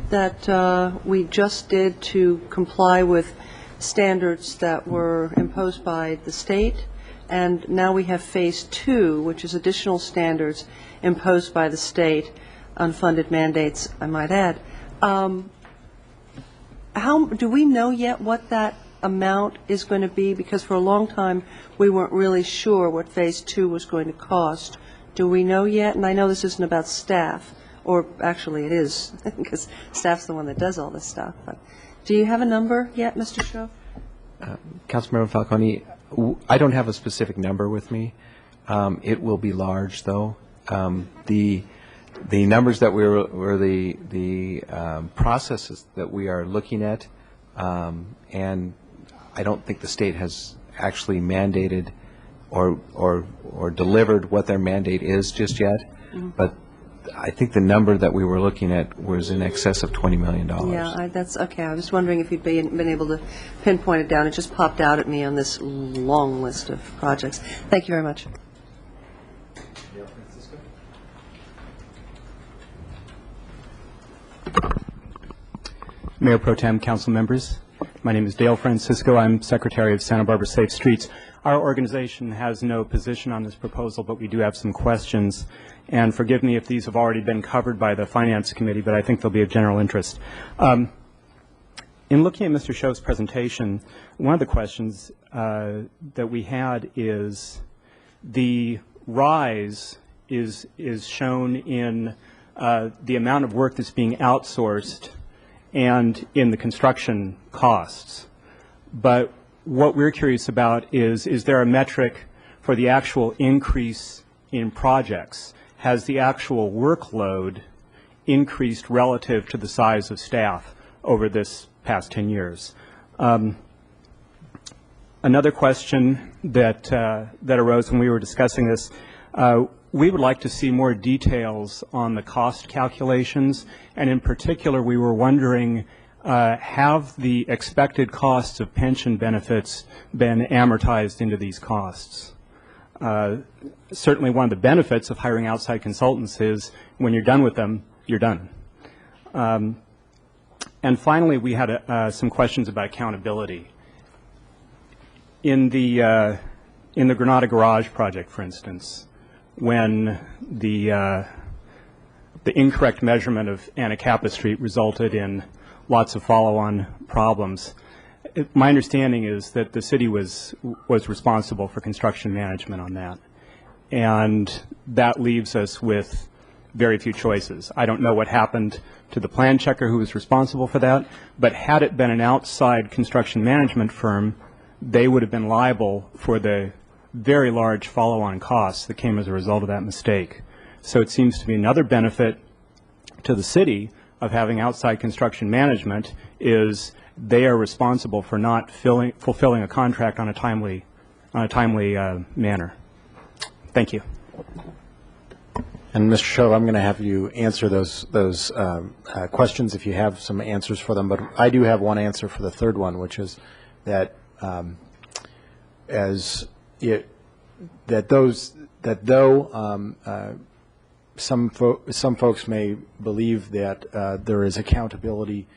that we just did to comply with standards that were imposed by the state, and now we have phase 2, which is additional standards imposed by the state. unfunded mandates, I might add. How do we know yet what that amount is going to be? Because for a long time, we weren't really sure what Phase 2 was going to cost. Do we know yet? And I know this isn't about staff, or actually it is, because staff's the one that does all this stuff. But do you have a number yet, Mr. Schoaf? Councilmember Falcone, I don't have a specific number with me. It will be large, though. The numbers that were the processes that we are looking at, and I don't think the state has actually mandated or delivered what their mandate is just yet. But I think the number that we were looking at was in excess of $20 million. Yeah, that's okay. I was wondering if you'd been able to pinpoint it down. It just popped out at me on this long list of projects. Thank you very much. Mayor Pro Tem, council members, my name is Dale Francisco. I'm Secretary of Santa Barbara Safe Streets. Our organization has no position on this proposal, but we do have some questions. And forgive me if these have already been covered by the Finance Committee, but I think they'll be of general interest. In looking at Mr. Schoaf's presentation, one of the questions that we had is the rise is shown in the amount of work that's being outsourced and in the construction costs. But what we're curious about is there a metric for the actual increase in projects? Has the actual workload increased relative to the size of staff over this past 10 years? Another question that arose when we were discussing this, we would like to see more details on the cost calculations, and in particular we were wondering, have the expected costs of pension benefits been amortized into these costs? Certainly one of the benefits of hiring outside consultants is when you're done with them, you're done. And finally, we had some questions about accountability. In the Granada Garage project, for instance, when the incorrect measurement of Anacapa Street resulted in lots of follow-on problems, my understanding is that the city was responsible for construction management on that. And that leaves us with very few choices. I don't know what happened to the plan checker who was responsible for that, but had it been an outside construction management firm, they would have been liable for the very large follow-on costs that came as a result of that mistake. So it seems to be another benefit to the city of having outside construction management is they are responsible for not fulfilling a contract on a timely manner. Thank you. And Mr. Schoaf, I'm going to have you answer those questions if you have some answers for them. But I do have one answer for the third one, which is that some folks may believe that there is accountability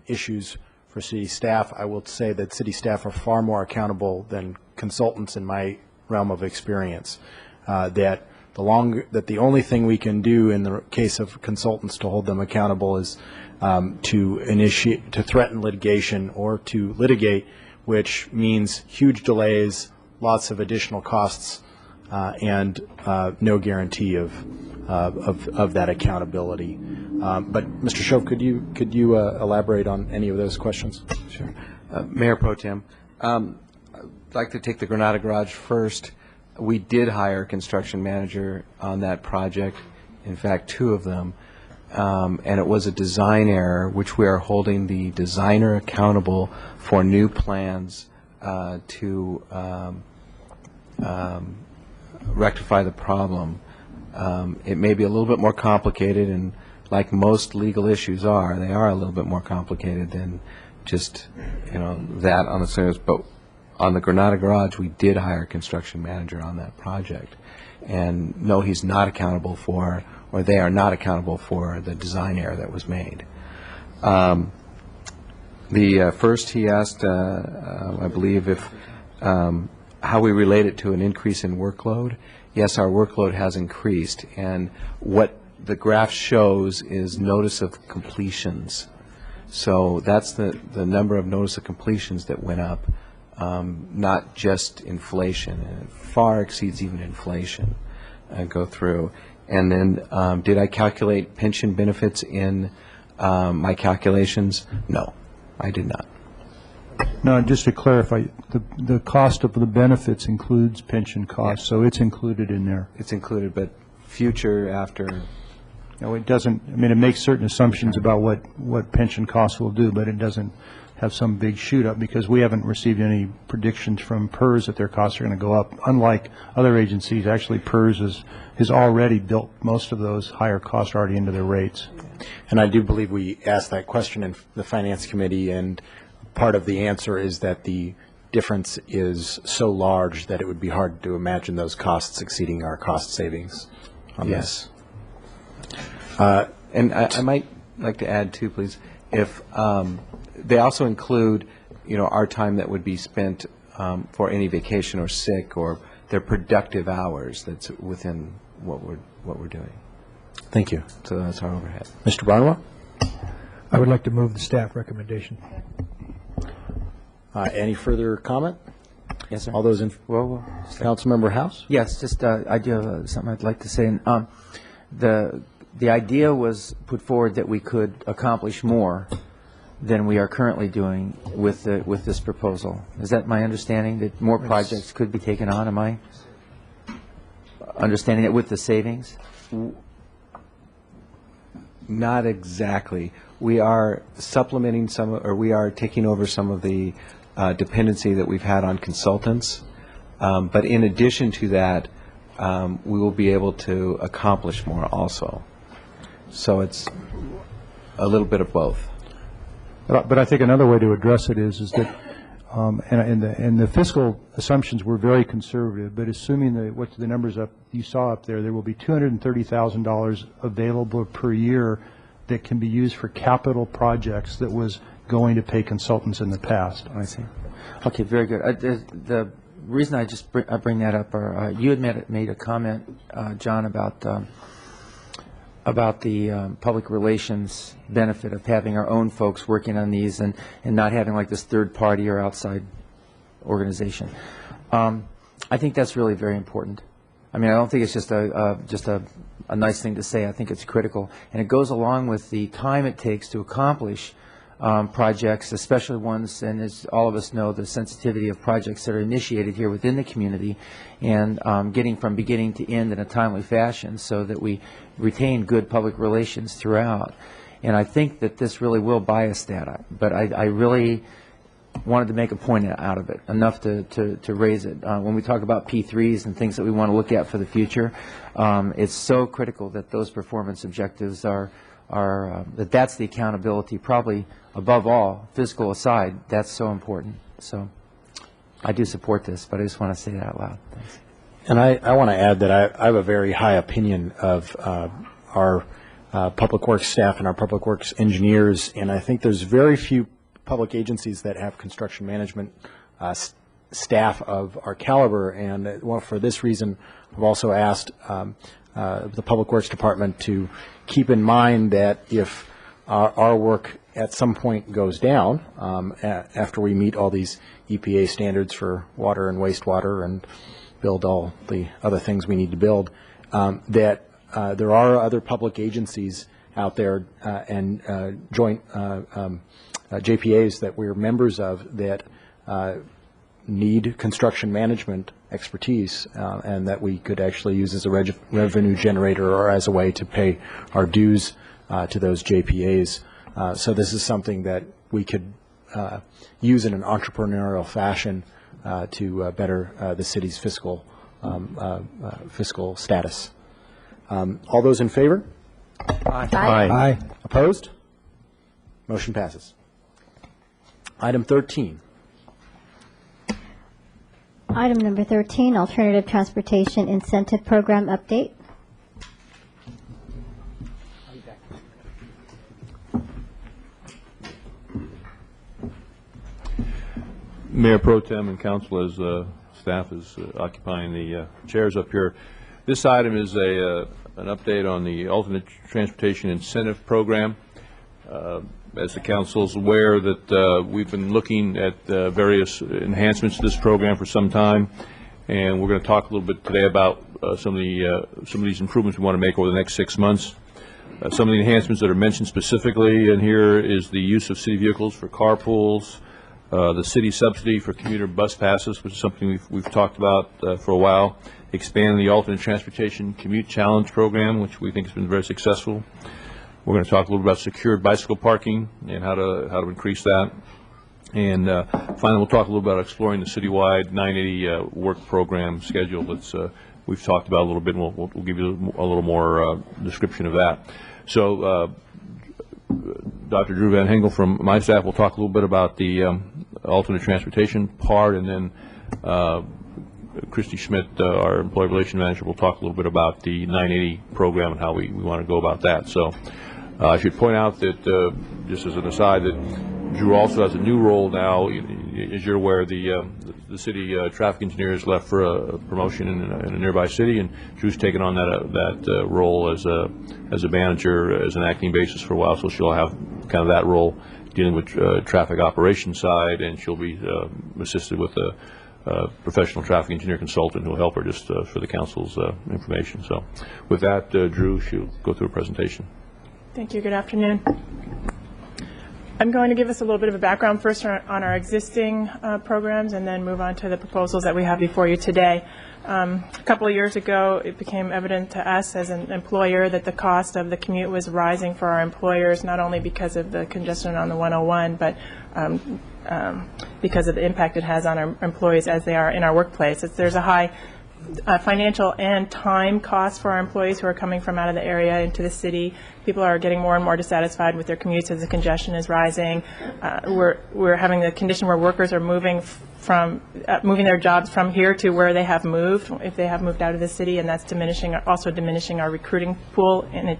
issues for city staff, I will say that city staff are far more accountable than consultants in my realm of experience. That the only thing we can do in the case of consultants to hold them accountable is to threaten litigation or to litigate, which means huge delays, lots of additional costs, and no guarantee of that accountability. But Mr. Schoaf, could you elaborate on any of those questions? Sure. Mayor Pro Tem, I'd like to take the Granada Garage first. We did hire a construction manager on that project, in fact, 2 of them, and it was a design error, which we are holding the designer accountable for new plans to rectify the problem. It may be a little bit more complicated, and like most legal issues they are a little bit more complicated than just, that on the surface. But on the Granada Garage, we did hire a construction manager on that project. And no, he's not accountable for, or they are not accountable for, the design error that was made. The first he asked, I believe, if how we relate it to an increase in workload. Yes, our workload has increased, and what the graph shows is notice of completions. So that's the number of notice of completions that went up, not just inflation. And it far exceeds even inflation. Go through. And then did I calculate pension benefits in my calculations? No, I did not. No, just to clarify, the cost of the benefits includes pension costs, so it's included in there. It's included, but future after. No, it doesn't. I mean, it makes certain assumptions about what pension costs will do, but it doesn't have some big shoot up because we haven't received any predictions from PERS that their costs are going to go up. Unlike other agencies, actually PERS has already built most of those higher costs already into their rates. And I do believe we asked that question in the Finance Committee, and part of the answer is that the difference is so large that it would be hard to imagine those costs exceeding our cost savings on Yes. And I might like to add too, please, if they also include, our time that would be spent for any vacation or sick or their productive hours that's within what we're doing. Thank you. So that's our overhead. Mr. Barnwell? I would like to move the staff recommendation. Any further comment? Yes, sir. All those in, Councilmember House? Yes, just I do have something I'd like to say. And, the idea was put forward that we could accomplish more than we are currently doing with this proposal. Is that my understanding, that more projects could be taken on? Am I understanding it with the savings? Not exactly. We are supplementing we are taking over some of the dependency that we've had on consultants. But in addition to that, we will be able to accomplish more also. So it's a little bit of both. But I think another way to address it is that, and the fiscal assumptions were very conservative, but assuming what the numbers you saw up there will be $230,000 available per year that can be used for capital projects that was going to pay consultants in the past. I see. Okay, very good. The reason I bring that up, you had made a comment, John, about the public relations benefit of having our own folks working on these and not having like this third party or outside organization. I think that's really very important. I mean, I don't think it's just a nice thing to say. I think it's critical, and it goes along with the time it takes to accomplish projects, especially ones, and as all of us know, the sensitivity of projects that are initiated here within the community, and getting from beginning to end in a timely fashion so that we retain good public relations throughout. And I think that this really will bias that, but I really wanted to make a point out of it, enough to raise it. When we talk about P3s and things that we want to look at for the future, it's so critical that those performance objectives that's the accountability, probably above all, fiscal aside, that's so important. So I do support this, but I just want to say that out loud. Thanks. And I want to add that I have a very high opinion of our public works staff and our public works engineers, and I think there's very few public agencies that have construction management staff of our caliber, and for this reason, I've also asked the Public Works Department to keep in mind that if our work at some point goes down, after we meet all these EPA standards for water and wastewater and build all the other things we need to build, that there are other public agencies out there and joint JPAs that we're members of that need construction management expertise, and that we could actually use as a revenue generator or as a way to pay our dues to those JPAs. So this is something that we could use in an entrepreneurial fashion to better the city's fiscal status. All those in favor? Aye. Aye. Opposed? Motion passes. Item 13. Item number 13, Alternative Transportation Incentive Program Update. Mayor Pro Tem and Council, as staff is occupying the chairs up here, this item is a an update on the alternate transportation incentive program. As the council is aware, that we've been looking at various enhancements to this program for some time, and we're going to talk a little bit today about some of these improvements we want to make over the next 6 months. Some of the enhancements that are mentioned specifically in here is the use of city vehicles for carpools, the city subsidy for commuter bus passes, which is something we've talked about for a while, expand the alternate transportation commute challenge program, which we think has been very successful. We're going to talk a little about secured bicycle parking and how to increase that. And finally, we'll talk a little about exploring the citywide 980 work program schedule that's we've talked about a little bit, and we'll give you a little more description of that. So Dr. Drew Van Hengel from my staff will talk a little bit about the alternate transportation part, and then Christy Schmidt, our employee relation manager, will talk a little bit about the 980 program and how we want to go about that. So I should point out that, just as an aside, that Drew also has a new role now. As you're aware, the city traffic engineer has left for a promotion in a nearby city, and Drew's taken on that role as a manager, as an acting basis for a while. So she'll have kind of that role dealing with traffic operations side, and she'll be assisted with a professional traffic engineer consultant who will help her just for the council's information. So with that, Drew, she'll go through a presentation. Thank you. Good afternoon. I'm going to give us a little bit of a background first on our existing programs, and then move on to the proposals that we have before you today. A couple of years ago, it became evident to us as an employer that the cost of the commute was rising for our employers, not only because of the congestion on the 101, but because of the impact it has on our employees as they are in our workplace. There's a high financial and time cost for our employees who are coming from out of the area into the city. People are getting more and more dissatisfied with their commutes as the congestion is rising. We're having the condition where workers are moving their jobs from here to where they have moved, if they have moved out of the city, and that's also diminishing our recruiting pool. And it,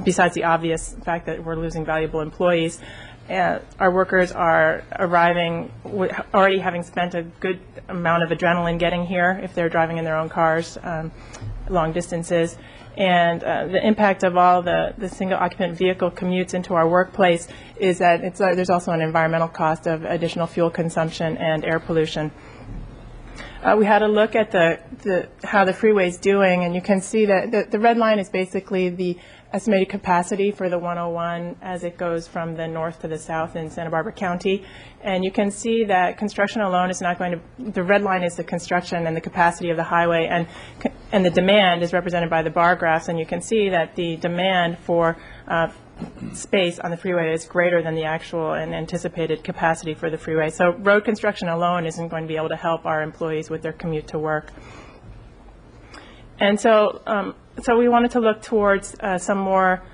besides the obvious fact that we're losing valuable employees, our workers are arriving already having spent a good amount of adrenaline getting here if they're driving in their own cars long distances. And the impact of all the single occupant vehicle commutes into our workplace is that there's also an environmental cost of additional fuel consumption and air pollution. We had a look at how the freeway is doing, and you can see that the red line is basically the estimated capacity for the 101 as it goes from the north to the south in Santa Barbara County. And you can see that construction alone is not going to, the red line is the construction and the capacity of the highway, and the demand is represented by the bar graphs, and you can see that the demand for space on the freeway is greater than the actual and anticipated capacity for the freeway. So road construction alone isn't going to be able to help our employees with their commute to work. And so we wanted to look towards some more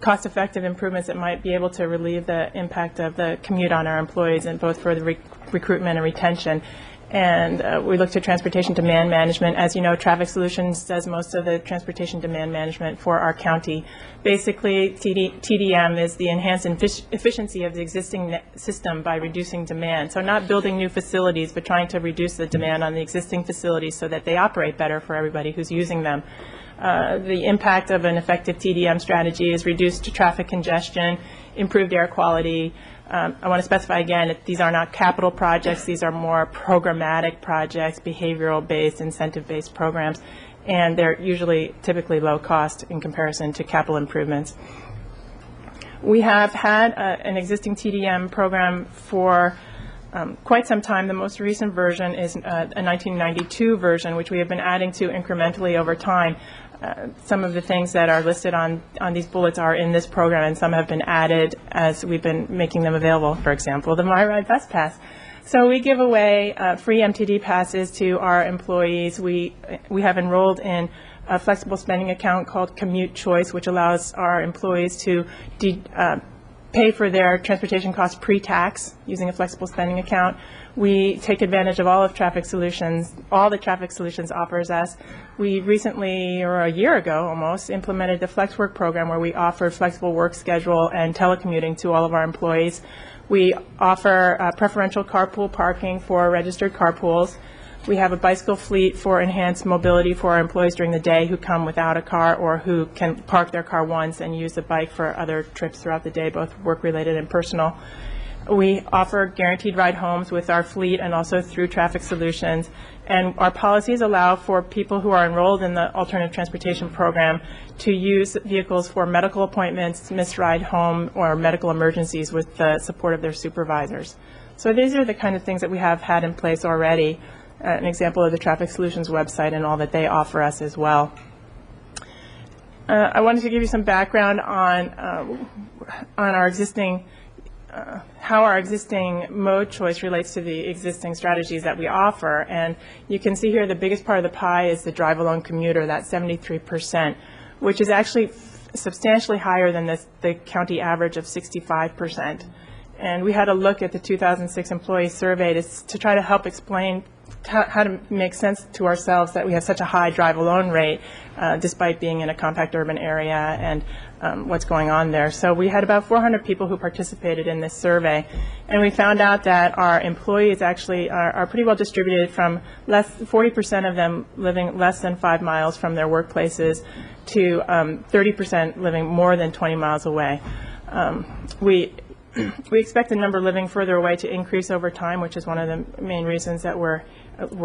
cost-effective improvements that might be able to relieve the impact of the commute on our employees, and both for the recruitment and retention. And we looked at transportation demand management. As you know, Traffic Solutions does most of the transportation demand management for our county. Basically, TDM is the enhanced efficiency of the existing system by reducing demand. So not building new facilities, but trying to reduce the demand on the existing facilities so that they operate better for everybody who's using them. The impact of an effective TDM strategy is reduced traffic congestion, improved air quality. I want to specify again that these are not capital projects. These are more programmatic projects, behavioral-based, incentive-based programs, and they're typically low cost in comparison to capital improvements. We have had an existing TDM program for quite some time. The most recent version is a 1992 version, which we have been adding to incrementally over time. Some of the things that are listed on these bullets are in this program, and some have been added as we've been making them available. For example, the MyRide Bus Pass. So we give away free MTD passes to our employees. We have enrolled in a flexible spending account called Commute Choice, which allows our employees to pay for their transportation costs pre-tax using a flexible spending account. We take advantage of all the Traffic Solutions offers us. We recently, or a year ago almost, implemented the FlexWork program, where we offer flexible work schedule and telecommuting to all of our employees. We offer preferential carpool parking for registered carpools. We have a bicycle fleet for enhanced mobility for our employees during the day who come without a car or who can park their car once and use the bike for other trips throughout the day, both work-related and personal. We offer guaranteed ride homes with our fleet and also through Traffic Solutions. And our policies allow for people who are enrolled in the alternative transportation program to use vehicles for medical appointments, missed ride home, or medical emergencies with the support of their supervisors. So these are the kind of things that we have had in place already. An example of the Traffic Solutions website and all that they offer us as well. I wanted to give you some background on our existing how our existing mode choice relates to the existing strategies that we offer. And you can see here the biggest part of the pie is the drive-alone commuter, that 73%, which is actually substantially higher than the county average of 65%. And we had a look at the 2006 employee survey to try to help explain how to make sense to ourselves that we have such a high drive-alone rate despite being in a compact urban area and what's going on there. So we had about 400 people who participated in this survey, and we found out that our employees actually are pretty well distributed from 40% of them living less than 5 miles from their workplaces to 30% living more than 20 miles away. We expect the number living further away to increase over time, which is one of the main reasons that we're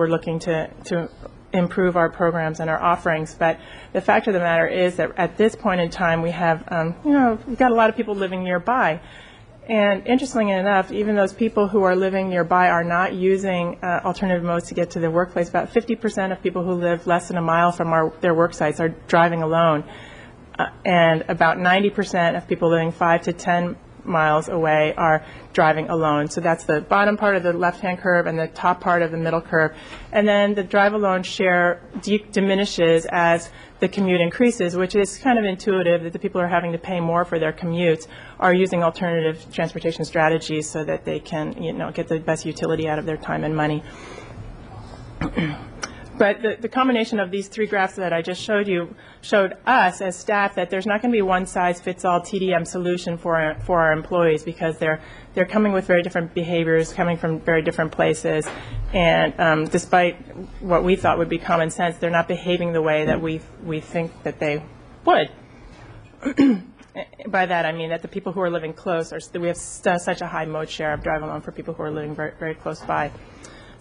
looking to improve our programs and our offerings. But the fact of the matter is that at this point in time, we have, we've got a lot of people living nearby. And interestingly enough, even those people who are living nearby are not using alternative modes to get to their workplace. About 50% of people who live less than a mile from their work sites are driving alone. And about 90% of people living 5 to 10 miles away are driving alone. So that's the bottom part of the left-hand curve and the top part of the middle curve. And then the drive-alone share diminishes as the commute increases, which is kind of intuitive that the people who are having to pay more for their commutes are using alternative transportation strategies so that they can, get the best utility out of their time and money. But the combination of these three graphs that I just showed you showed us as staff that there's not going to be one size fits all TDM solution for our employees, because they're coming with very different behaviors, coming from very different places, and despite what we thought would be common sense, they're not behaving the way that we think that they would. By that I mean that the people who are living close we have such a high mode share of drive alone for people who are living very, very close by.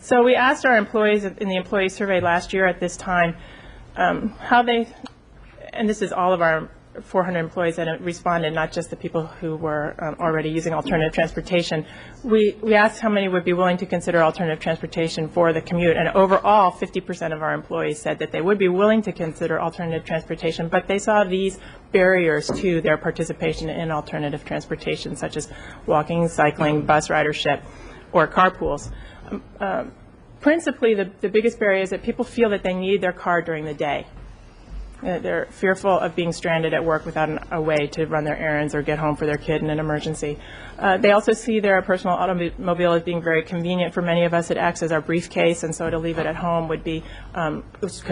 So we asked our employees in the employee survey last year at this time how they, and this is all of our 400 employees that responded, not just the people who were already using alternative transportation. We asked how many would be willing to consider alternative transportation for the commute, and overall 50% of our employees said that they would be willing to consider alternative transportation, but they saw these barriers to their participation in alternative transportation, such as walking, cycling, bus ridership, or carpools. Principally, the biggest barrier is that people feel that they need their car during the day. They're fearful of being stranded at work without a way to run their errands or get home for their kid in an emergency. They also see their personal automobile as being very convenient. For many of us, it acts as our briefcase, and so to leave it at home could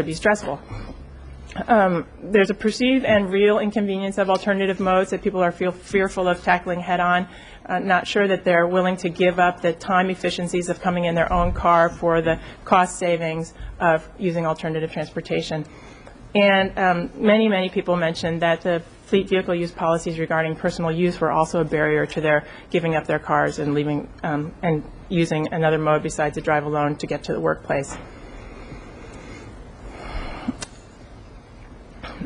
be stressful. There's a perceived and real inconvenience of alternative modes that people are fearful of tackling head-on, not sure that they're willing to give up the time efficiencies of coming in their own car for the cost savings of using alternative transportation. And many people mentioned that the fleet vehicle use policies regarding personal use were also a barrier to their giving up their cars and leaving and using another mode besides a drive alone to get to the workplace.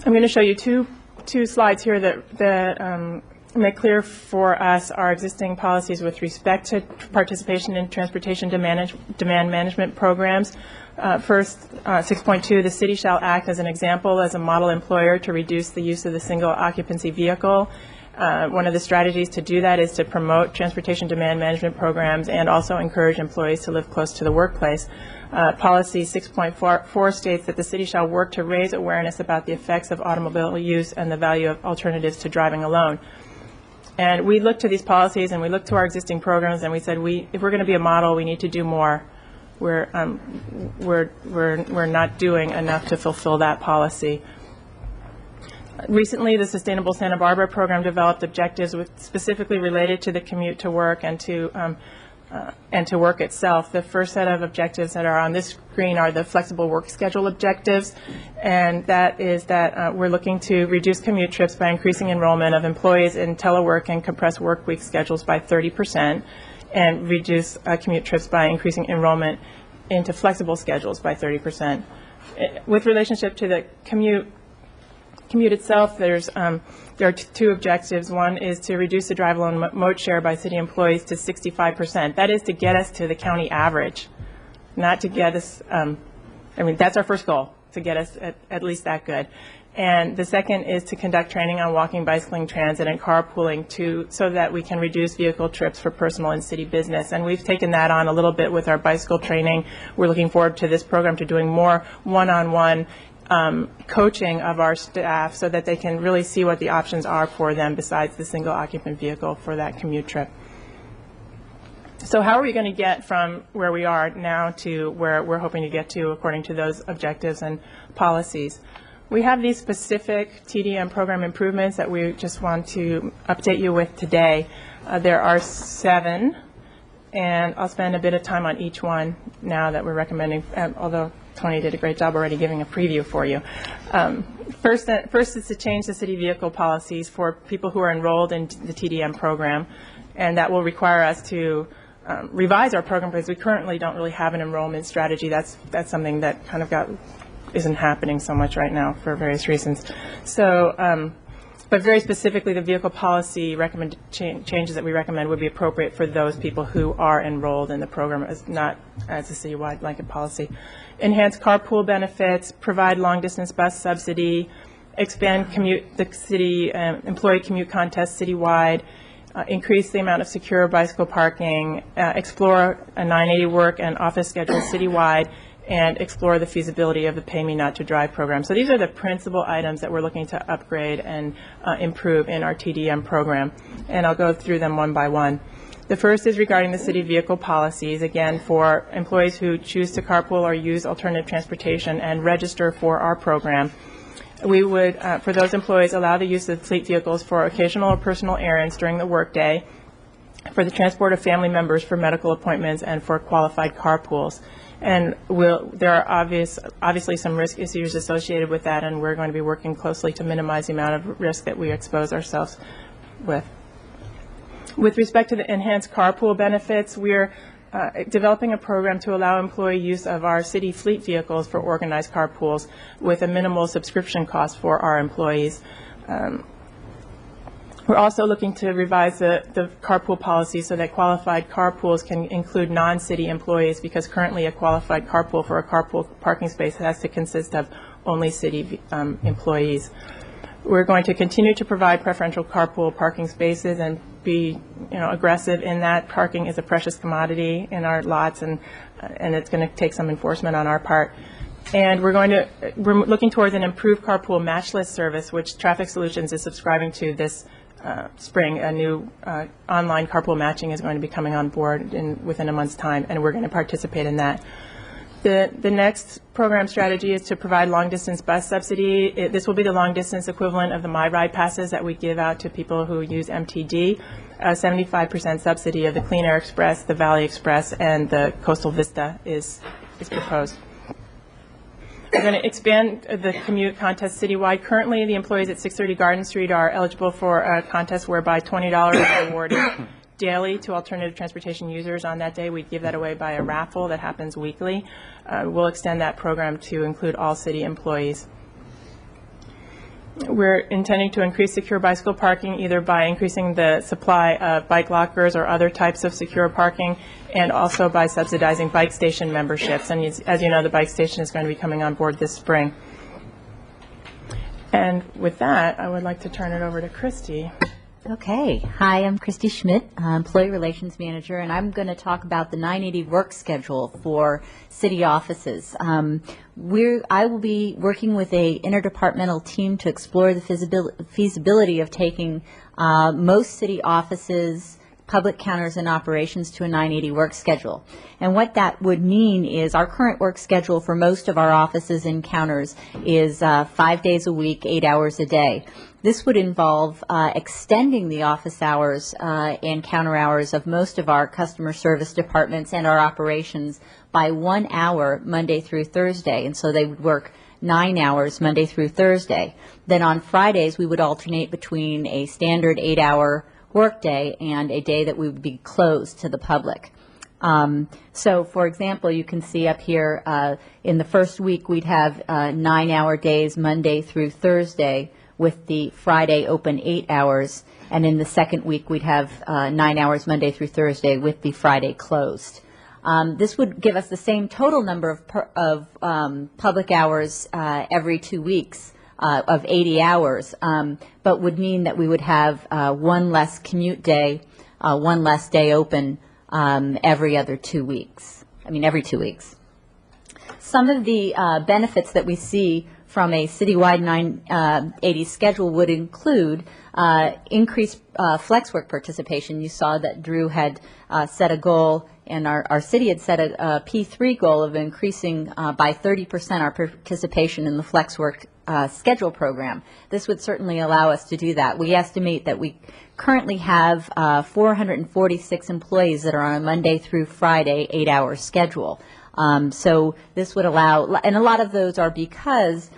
I'm going to show you two slides here that make clear for us our existing policies with respect to participation in transportation demand management programs. First, 6.2, the city shall act as an example as a model employer to reduce the use of the single occupancy vehicle. One of the strategies to do that is to promote transportation demand management programs and also encourage employees to live close to the workplace. Policy 6.4 states that the city shall work to raise awareness about the effects of automobile use and the value of alternatives to driving alone. And we looked to these policies and we looked to our existing programs and we said, if we're going to be a model, we need to do more. We're not doing enough to fulfill that policy. Recently, the Sustainable Santa Barbara program developed objectives specifically related to the commute to work and to and to work itself. The first set of objectives that are on this screen are the flexible work schedule objectives, and that is that we're looking to reduce commute trips by increasing enrollment of employees in telework and compressed work week schedules by 30%, and reduce commute trips by increasing enrollment into flexible schedules by 30%. With relationship to the commute itself, there are two objectives. One is to reduce the drive alone mode share by city employees to 65%. That is to get us to the county average, not to get us, that's our first goal, to get us at least that good. And the second is to conduct training on walking, bicycling, transit, and carpooling so that we can reduce vehicle trips for personal and city business. And we've taken that on a little bit with our bicycle training. We're looking forward to this program to doing more one-on-one coaching of our staff so that they can really see what the options are for them besides the single occupant vehicle for that commute trip. So how are we going to get from where we are now to where we're hoping to get to according to those objectives and policies? We have these specific TDM program improvements that we just want to update you with today. There are 7, and I'll spend a bit of time on each one now that we're recommending, although Tony did a great job already giving a preview for you. First is to change the city vehicle policies for people who are enrolled in the TDM program, and that will require us to revise our program because we currently don't really have an enrollment strategy. That's something that kind of isn't happening so much right now for various reasons. So, but very specifically, the vehicle policy changes that we recommend would be appropriate for those people who are enrolled in the program, not as a citywide blanket policy. Enhance carpool benefits, provide long-distance bus subsidy, expand the city employee commute contest citywide, increase the amount of secure bicycle parking, explore a 980 work and office schedule citywide, and explore the feasibility of the Pay Me Not to Drive program. So these are the principal items that we're looking to upgrade and improve in our TDM program. And I'll go through them one by one. The first is regarding the city vehicle policies, again, for employees who choose to carpool or use alternative transportation and register for our program. We would, for those employees, allow the use of fleet vehicles for occasional or personal errands during the workday, for the transport of family members for medical appointments, and for qualified carpools. And there are obviously some risk issues associated with that, and we're going to be working closely to minimize the amount of risk that we expose ourselves with. With respect to the enhanced carpool benefits, we're developing a program to allow employee use of our city fleet vehicles for organized carpools with a minimal subscription cost for our employees. We're also looking to revise the carpool policy so that qualified carpools can include non-city employees, because currently a qualified carpool for a carpool parking space has to consist of only city employees. We're going to continue to provide preferential carpool parking spaces and be aggressive in that. Parking is a precious commodity in our lots, and it's going to take some enforcement on our part. And we're looking towards an improved carpool match list service, which Traffic Solutions is subscribing to this spring. A new online carpool matching is going to be coming on board within a month's time, and we're going to participate in that. The next program strategy is to provide long-distance bus subsidy. This will be the long-distance equivalent of the MyRide passes that we give out to people who use MTD. 75% subsidy of the Clean Air Express, the Valley Express, and the Coastal Vista is proposed. We're going to expand the commute contest citywide. Currently, the employees at 630 Garden Street are eligible for a contest whereby $20 is awarded daily to alternative transportation users. On that day, we'd give that away by a raffle that happens weekly. We'll extend that program to include all city employees. We're intending to increase secure bicycle parking either by increasing the supply of bike lockers or other types of secure parking, and also by subsidizing bike station memberships. And as you know, the bike station is going to be coming on board this spring. And with that, I would like to turn it over to Christy. Okay. Hi, I'm Christy Schmidt, Employee Relations Manager, and I'm going to talk about the 980 work schedule for city offices. I will be working with a interdepartmental team to explore the feasibility of taking most city offices, public counters and operations to a 980 work schedule. And what that would mean is our current work schedule for most of our offices and counters is 5 days a week, 8 hours a day. This would involve extending the office hours and counter hours of most of our customer service departments and our operations by 1 hour Monday through Thursday. And so they would work 9 hours Monday through Thursday. Then on Fridays, we would alternate between a standard 8-hour workday and a day that we would be closed to the public. So, for example, you can see up here in the first week, we'd have 9-hour days Monday through Thursday, with the Friday open 8 hours, and in the second week we'd have 9 hours Monday through Thursday with the Friday closed. This would give us the same total number of public hours every 2 weeks of 80 hours, but would mean that we would have one less commute day, one less day open every 2 weeks. Every 2 weeks. Some of the benefits that we see from a citywide 980 schedule would include increased flex work participation. You saw that Drew had set a goal, and our city had set a P3 goal of increasing by 30% our participation in the flex work schedule program. This would certainly allow us to do that. We estimate that we currently have 446 employees that are on a Monday through Friday 8-hour schedule. So this would allow, and a lot of those are because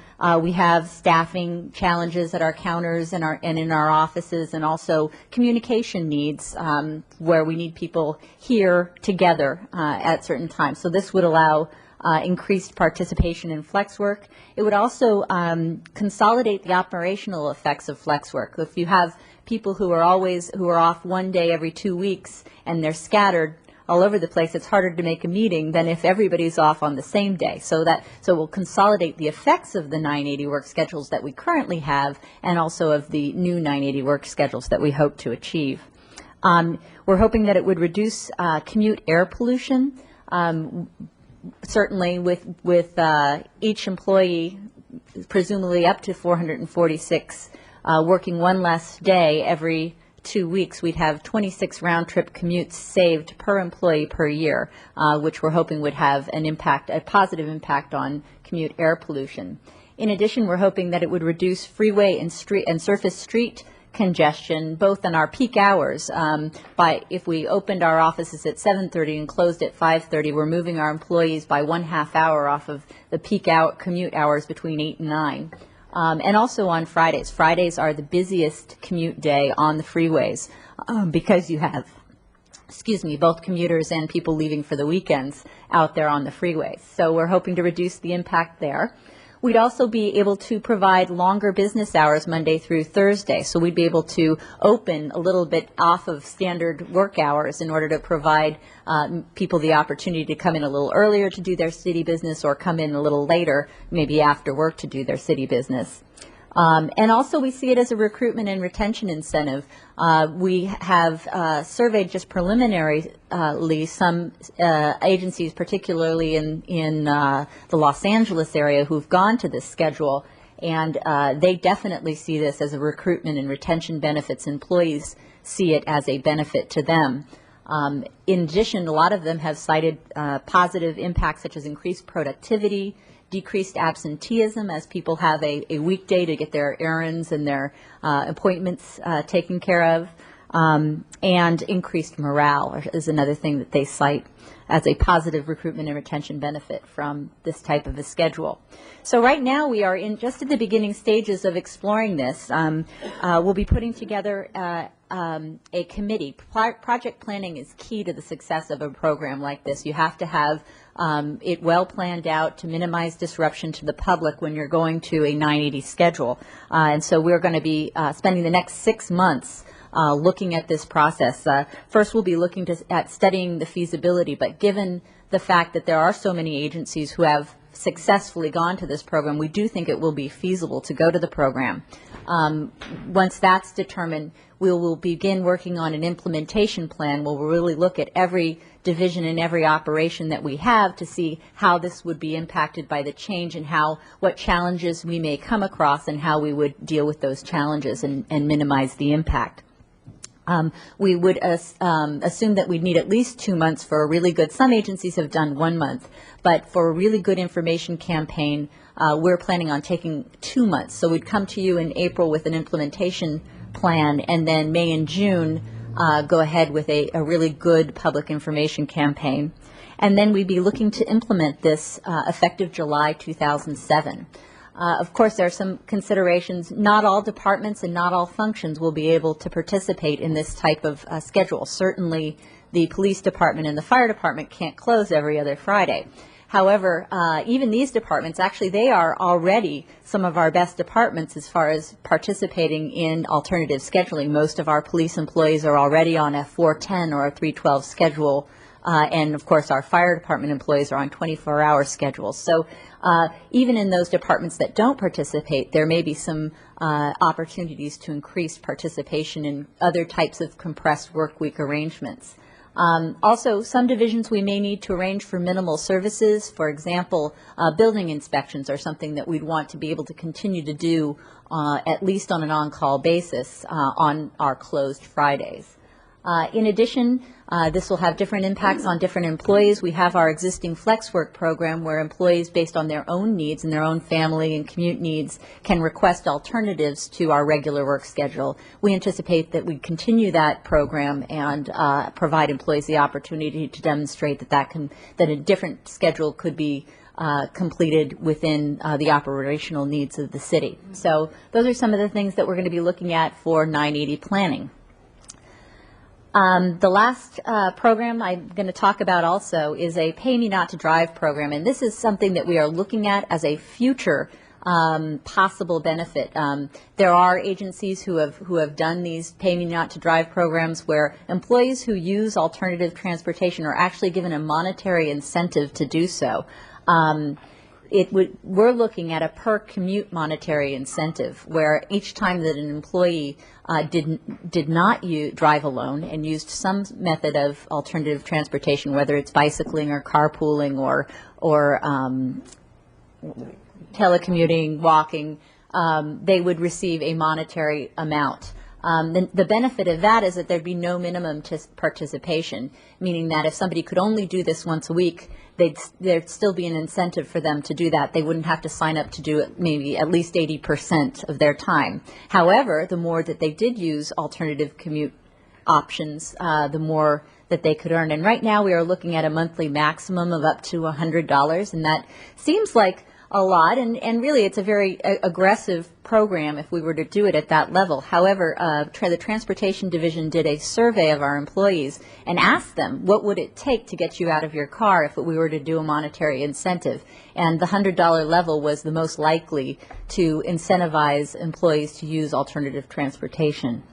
we have staffing challenges at our counters and in our offices, and also communication needs where we need people here together at certain times. So this would allow increased participation in flex work. It would also consolidate the operational effects of flex work. If you have people who are off one day every 2 weeks and they're scattered all over the place, it's harder to make a meeting than if everybody's off on the same day. So we'll consolidate the effects of the 980 work schedules that we currently have, and also of the new 980 work schedules that we hope to achieve. We're hoping that it would reduce commute air pollution. Certainly with each employee, presumably up to 446, working one less day every 2 weeks, we'd have 26 round-trip commutes saved per employee per year, which we're hoping would have a positive impact on commute air pollution. In addition, we're hoping that it would reduce freeway and surface street congestion, both in our peak hours. If we opened our offices at 7:30 and closed at 5:30, we're moving our employees by 1/2 hour off of the peak commute hours between 8 and 9. And also on Fridays. Fridays are the busiest commute day on the freeways because you have, both commuters and people leaving for the weekends out there on the freeways. So we're hoping to reduce the impact there. We'd also be able to provide longer business hours Monday through Thursday. So we'd be able to open a little bit off of standard work hours in order to provide people the opportunity to come in a little earlier to do their city business, or come in a little later, maybe after work, to do their city business. And also we see it as a recruitment and retention incentive. We have surveyed just preliminarily some agencies, particularly in the Los Angeles area, who've gone to this schedule, and they definitely see this as a recruitment and retention benefits. Employees see it as a benefit to them. In addition, a lot of them have cited positive impacts such as increased productivity, decreased absenteeism as people have a weekday to get their errands and their appointments taken care of, and increased morale is another thing that they cite as a positive recruitment and retention benefit from this type of a schedule. So right now we are just at the beginning stages of exploring this. We'll be putting together a committee. Project planning is key to the success of a program like this. You have to have it well planned out to minimize disruption to the public when you're going to a 980 schedule. And so we're going to be spending the next 6 months looking at this process. First, we'll be looking at studying the feasibility, but given the fact that there are so many agencies who have successfully gone to this program, we do think it will be feasible to go to the program. Once that's determined, we will begin working on an implementation plan where we'll really look at every division and every operation that we have to see how this would be impacted by the change, and what challenges we may come across and how we would deal with those challenges and minimize the impact. We would assume that we'd need at least 2 months for a really good, some agencies have done 1 month, but for a really good information campaign, we're planning on taking 2 months. So we'd come to you in April with an implementation plan, and then May and June go ahead with a really good public information campaign. And then we'd be looking to implement this effective July 2007. Of course, there are some considerations. Not all departments and not all functions will be able to participate in this type of schedule. Certainly, the police department and the fire department can't close every other Friday. However, even these departments, actually, they are already some of our best departments as far as participating in alternative scheduling. Most of our police employees are already on a 410 or a 312 schedule. And, of course, our fire department employees are on 24-hour schedules. So even in those departments that don't participate, there may be some opportunities to increase participation in other types of compressed work week arrangements. Also, some divisions we may need to arrange for minimal services. For example, building inspections are something that we'd want to be able to continue to do at least on an on-call basis on our closed Fridays. In addition, this will have different impacts on different employees. We have our existing flex work program where employees, based on their own needs and their own family and commute needs, can request alternatives to our regular work schedule. We anticipate that we continue that program and provide employees the opportunity to demonstrate that a different schedule could be completed within the operational needs of the city. So those are some of the things that we're going to be looking at for 980 planning. The last program I'm going to talk about also is a Pay Me Not to Drive program, and this is something that we are looking at as a future possible benefit. There are agencies who have done these Pay Me Not to Drive programs where employees who use alternative transportation are actually given a monetary incentive to do so. We're looking at a per commute monetary incentive where each time that an employee did not drive alone and used some method of alternative transportation, whether it's bicycling or carpooling or telecommuting, walking, they would receive a monetary amount. The benefit of that is that there'd be no minimum participation, meaning that if somebody could only do this once a week, there'd still be an incentive for them to do that. They wouldn't have to sign up to do it maybe at least 80% of their time. However, the more that they did use alternative commute options, the more that they could earn. And right now we are looking at a monthly maximum of up to $100, and that seems like a lot, and really it's a very aggressive program if we were to do it at that level. However, the Transportation Division did a survey of our employees and asked them, what would it take to get you out of your car if we were to do a monetary incentive? And the $100 level was the most likely to incentivize employees to use alternative transportation.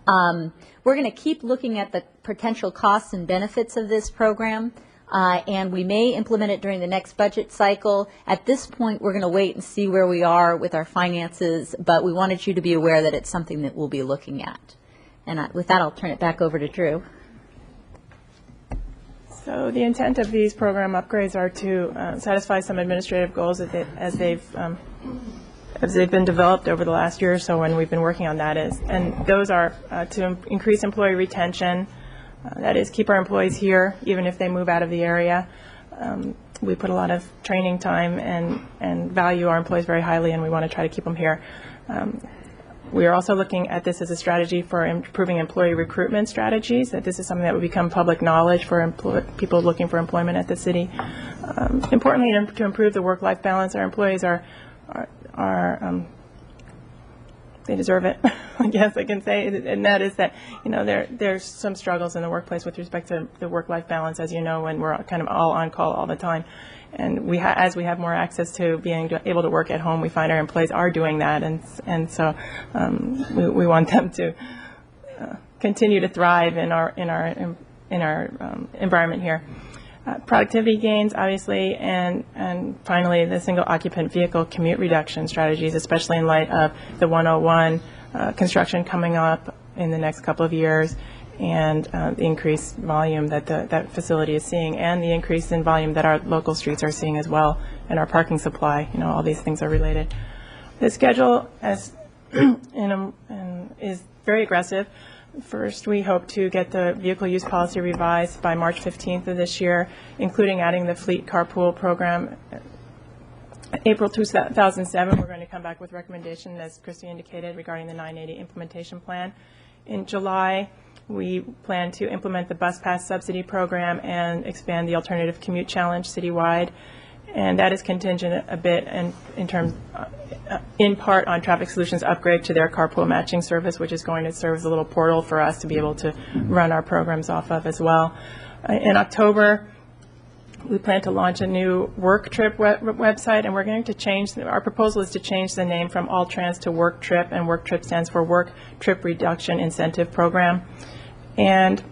We're going to keep looking at the potential costs and benefits of this program. And we may implement it during the next budget cycle. At this point, we're going to wait and see where we are with our finances, but we wanted you to be aware that it's something that we'll be looking at. And with that, I'll turn it back over to Drew. So the intent of these program upgrades are to satisfy some administrative goals as they've been developed over the last year or so when we've been working on that. And those are to increase employee retention. That is, keep our employees here, even if they move out of the area. We put a lot of training time and value our employees very highly, and we want to try to keep them here. We are also looking at this as a strategy for improving employee recruitment strategies, that this is something that would become public knowledge for people looking for employment at the city. Importantly, to improve the work-life balance, our employees they deserve it, I guess I can say, and that is that, there's some struggles in the workplace with respect to the work-life balance, as you know, when we're kind of all on call all the time. And as we have more access to being able to work at home, we find our employees are doing that, and so we want them to continue to thrive in our environment here. Productivity gains, obviously, and finally, the single occupant vehicle commute reduction strategies, especially in light of the 101 construction coming up in the next couple of years, and the increased volume that that facility is seeing, and the increase in volume that our local streets are seeing as well, and our parking supply. All these things are related. The schedule is very aggressive. First, we hope to get the vehicle use policy revised by March 15th of this year, including adding the fleet carpool program. April 2007, we're going to come back with recommendation, as Christy indicated, regarding the 980 implementation plan. In July, we plan to implement the bus pass subsidy program and expand the alternative commute challenge citywide. And that is contingent a bit in part on Traffic Solutions' upgrade to their carpool matching service, which is going to serve as a little portal for us to be able to run our programs off of as well. In October, we plan to launch a new work trip website, and we're going to change, our proposal is to change the name from All Trans to Work Trip, and Work Trip stands for Work Trip Reduction Incentive Program. And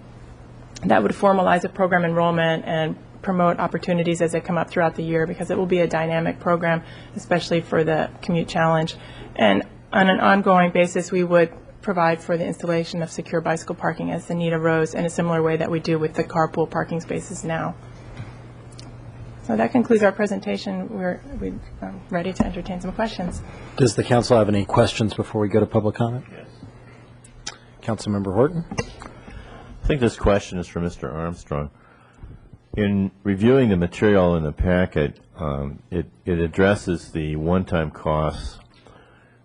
that would formalize a program enrollment and promote opportunities as they come up throughout the year, because it will be a dynamic program, especially for the commute challenge. And on an ongoing basis, we would provide for the installation of secure bicycle parking as the need arose, in a similar way that we do with the carpool parking spaces now. So that concludes our presentation. We're ready to entertain some questions. Does the council have any questions before we go to public comment? Yes. Councilmember Horton. I think this question is for Mr. Armstrong. In reviewing the material in the packet, it addresses the one-time costs,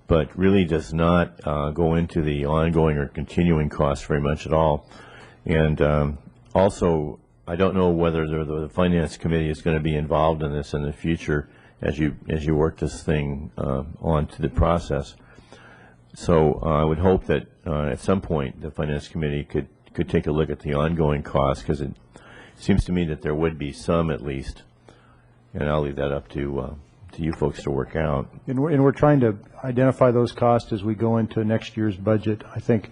but really does not go into the ongoing or continuing costs very much at all. And also, I don't know whether the Finance Committee is going to be involved in this in the future as you work this thing on to the process. So I would hope that at some point the Finance Committee could take a look at the ongoing costs, because it seems to me that there would be some, at least, and I'll leave that up to you folks to work out. And we're trying to identify those costs as we go into next year's budget. I think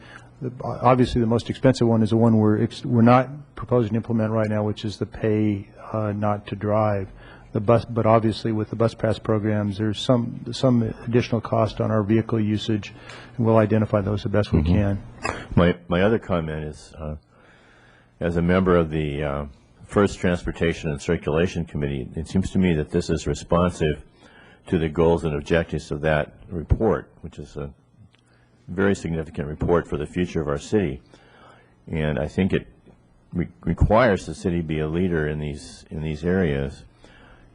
obviously the most expensive one is the one we're not proposing to implement right now, which is the pay not to drive. But obviously with the bus pass programs, there's some additional cost on our vehicle usage, and we'll identify those the best we can. My other comment is, as a member of the First Transportation and Circulation Committee, it seems to me that this is responsive to the goals and objectives of that report, which is a very significant report for the future of our city. And I think it requires the city be a leader in these areas.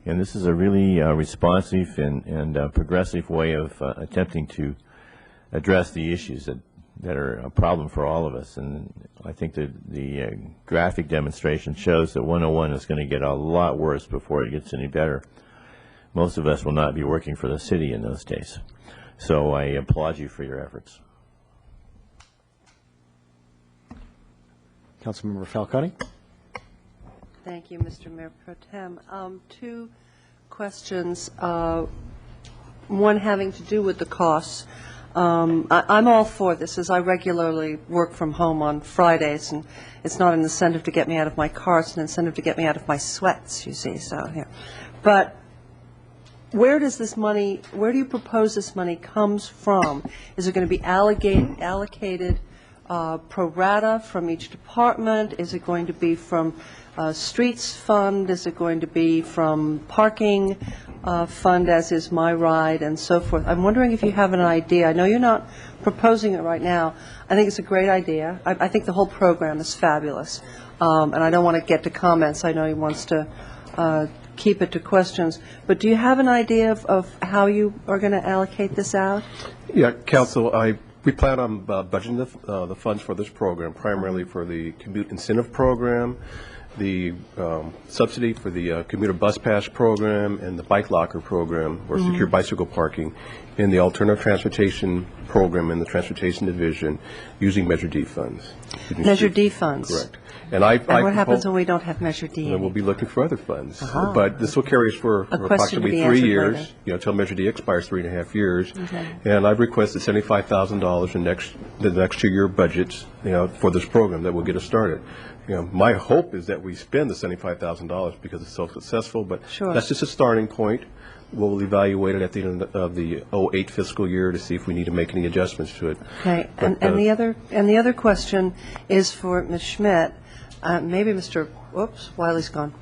And this is a really responsive and progressive way of attempting to address the issues that are a problem for all of us. And I think that the graphic demonstration shows that 101 is going to get a lot worse before it gets any better. Most of us will not be working for the city in those days. So I applaud you for your efforts. Councilmember Falcone. Thank you, Mr. Mayor Pro Tem. Two questions, one having to do with the costs. I'm all for this, as I regularly work from home on Fridays, and it's not an incentive to get me out of my car, it's an incentive to get me out of my sweats, you see, so here. But where do you propose this money comes from? Is it going to be allocated pro rata from each department? Is it going to be from streets fund? Is it going to be from parking fund, as is my ride, and so forth? I'm wondering if you have an idea. I know you're not proposing it right now. I think it's a great idea. I think the whole program is fabulous. And I don't want to get to comments. I know he wants to keep it to questions. But do you have an idea of how you are going to allocate this out? Yeah, Council, we plan on budgeting the funds for this program, primarily for the commute incentive program, the subsidy for the commuter bus pass program, and the bike locker program, or secure bicycle parking, in the alternative transportation program in the transportation division, using Measure D funds. Measure D funds. Correct. And what happens when we don't have Measure D? We'll be looking for other funds. But this will carry us for approximately 3 years, until Measure D expires 3.5 years. Okay. And I've requested $75,000 in the next 2-year budgets, for this program that will get us started. My hope is that we spend the $75,000 because it's so successful, but that's just a starting point. We'll evaluate it at the end of the 08 fiscal year to see if we need to make any adjustments to it. Okay. And the other question is for Ms. Schmidt. Maybe Mr. Wiley's gone.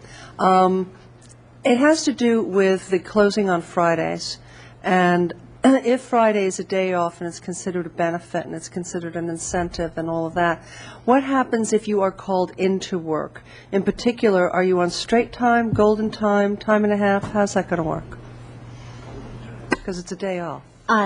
It has to do with the closing on Fridays, and if Friday is a day off and it's considered a benefit and it's considered an incentive and all of that, what happens if you are called into work? In particular, are you on straight time, golden time, time and a half? How's that going to work? Because it's a day off.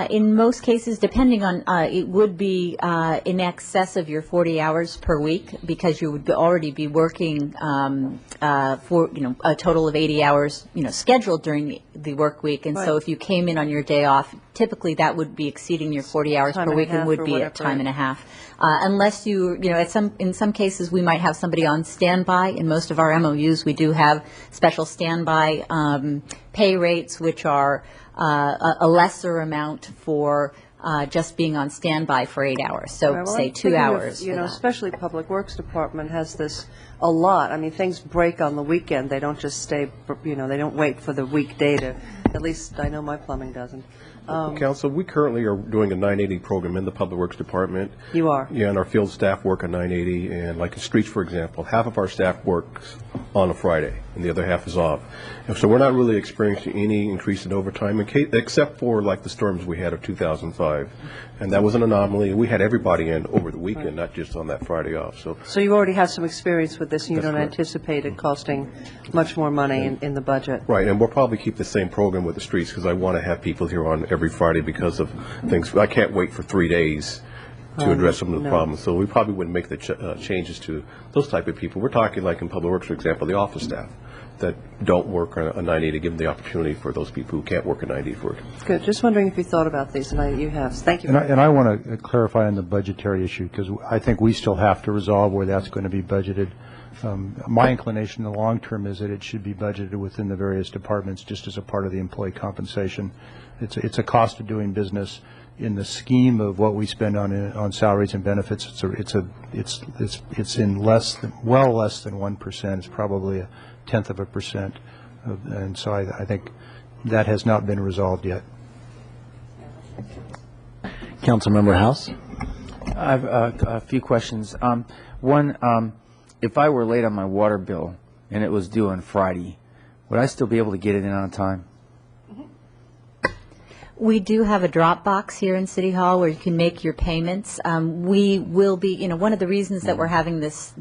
In most cases, depending on, it would be in excess of your 40 hours per week, because you would already be working for, a total of 80 hours, scheduled during the work week. And so Right. if you came in on your day off, typically that would be exceeding your 40 hours Time per and a week and half would or be whatever. at time and a half. Unless in some cases, we might have somebody on standby. In most of our MOUs, we do have special standby pay rates, which are a lesser amount for just being on standby for 8 hours. So Right, well, say I'm 2 thinking of, hours. for that. especially Public Works Department has this a lot. I mean, things break on the weekend. They don't just stay, they don't wait for the weekday to, at least I know my plumbing doesn't. Council, we currently are doing a 980 program in the Public Works Department. You are? Yeah, and our field staff work on 980, and like in streets, for example, half of our staff works on a Friday, and the other half is off. And so we're not really experiencing any increase in overtime, except for like the storms we had of 2005. And that was an anomaly. We had everybody in over the weekend, not just on that Friday off. So you already have some experience with this, and you That's don't correct. anticipate it costing much more money in the budget. Right, and we'll probably keep the same program with the streets, because I want to have people here on every Friday because of things. I can't wait for 3 days to address some of the no. problems, so we probably wouldn't make the changes to those type of people. We're talking like in Public Works, for example, the office staff that don't work a 90 to give them the opportunity for those people who can't work a 90 for it. Good. Just wondering if you thought about these, and you have. Thank you. And I want to clarify on the budgetary issue, because I think we still have to resolve where that's going to be budgeted. My inclination in the long term is that it should be budgeted within the various departments, just as a part of the employee compensation. It's a cost of doing business. In the scheme of what we spend on salaries and benefits, it's in less than 1%. It's probably 0.1%, and so I think that has not been resolved yet. Councilmember House. I have a few questions. One, if I were late on my water bill and it was due on Friday, would I still be able to get it in on time? We do have a drop box here in City Hall where you can make your payments. We will be, one of the reasons that we're having this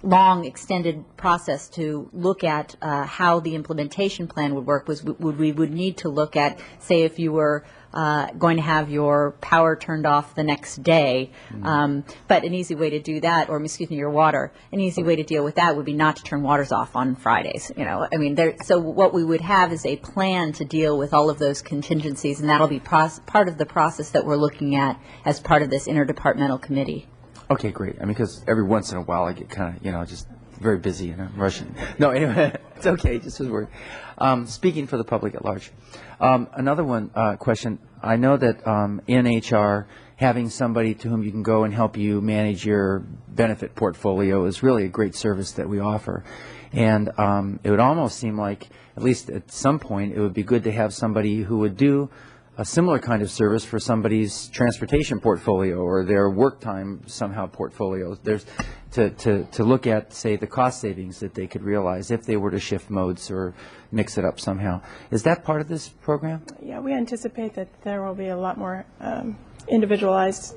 long, extended process to look at how the implementation plan would work was we would need to look at, say, if you were going to have your power turned off the next day. But an easy way to do that, or excuse me, your water, an easy way to deal with that would be not to turn waters off on Fridays. So what we would have is a plan to deal with all of those contingencies, and that'll be part of the process that we're looking at as part of this interdepartmental committee. Okay, great. Because every once in a while I get kind of, just very busy and I'm rushing. No, anyway, it's okay. Just as we're speaking for the public at large. Another question. I know that in HR, having somebody to whom you can go and help you manage your benefit portfolio is really a great service that we offer. And it would almost seem like, at least at some point, it would be good to have somebody who would do a similar kind of service for somebody's transportation portfolio or their work time somehow portfolio. There's to look at, say, the cost savings that they could realize if they were to shift modes or mix it up somehow. Is that part of this program? Yeah, we anticipate that there will be a lot more individualized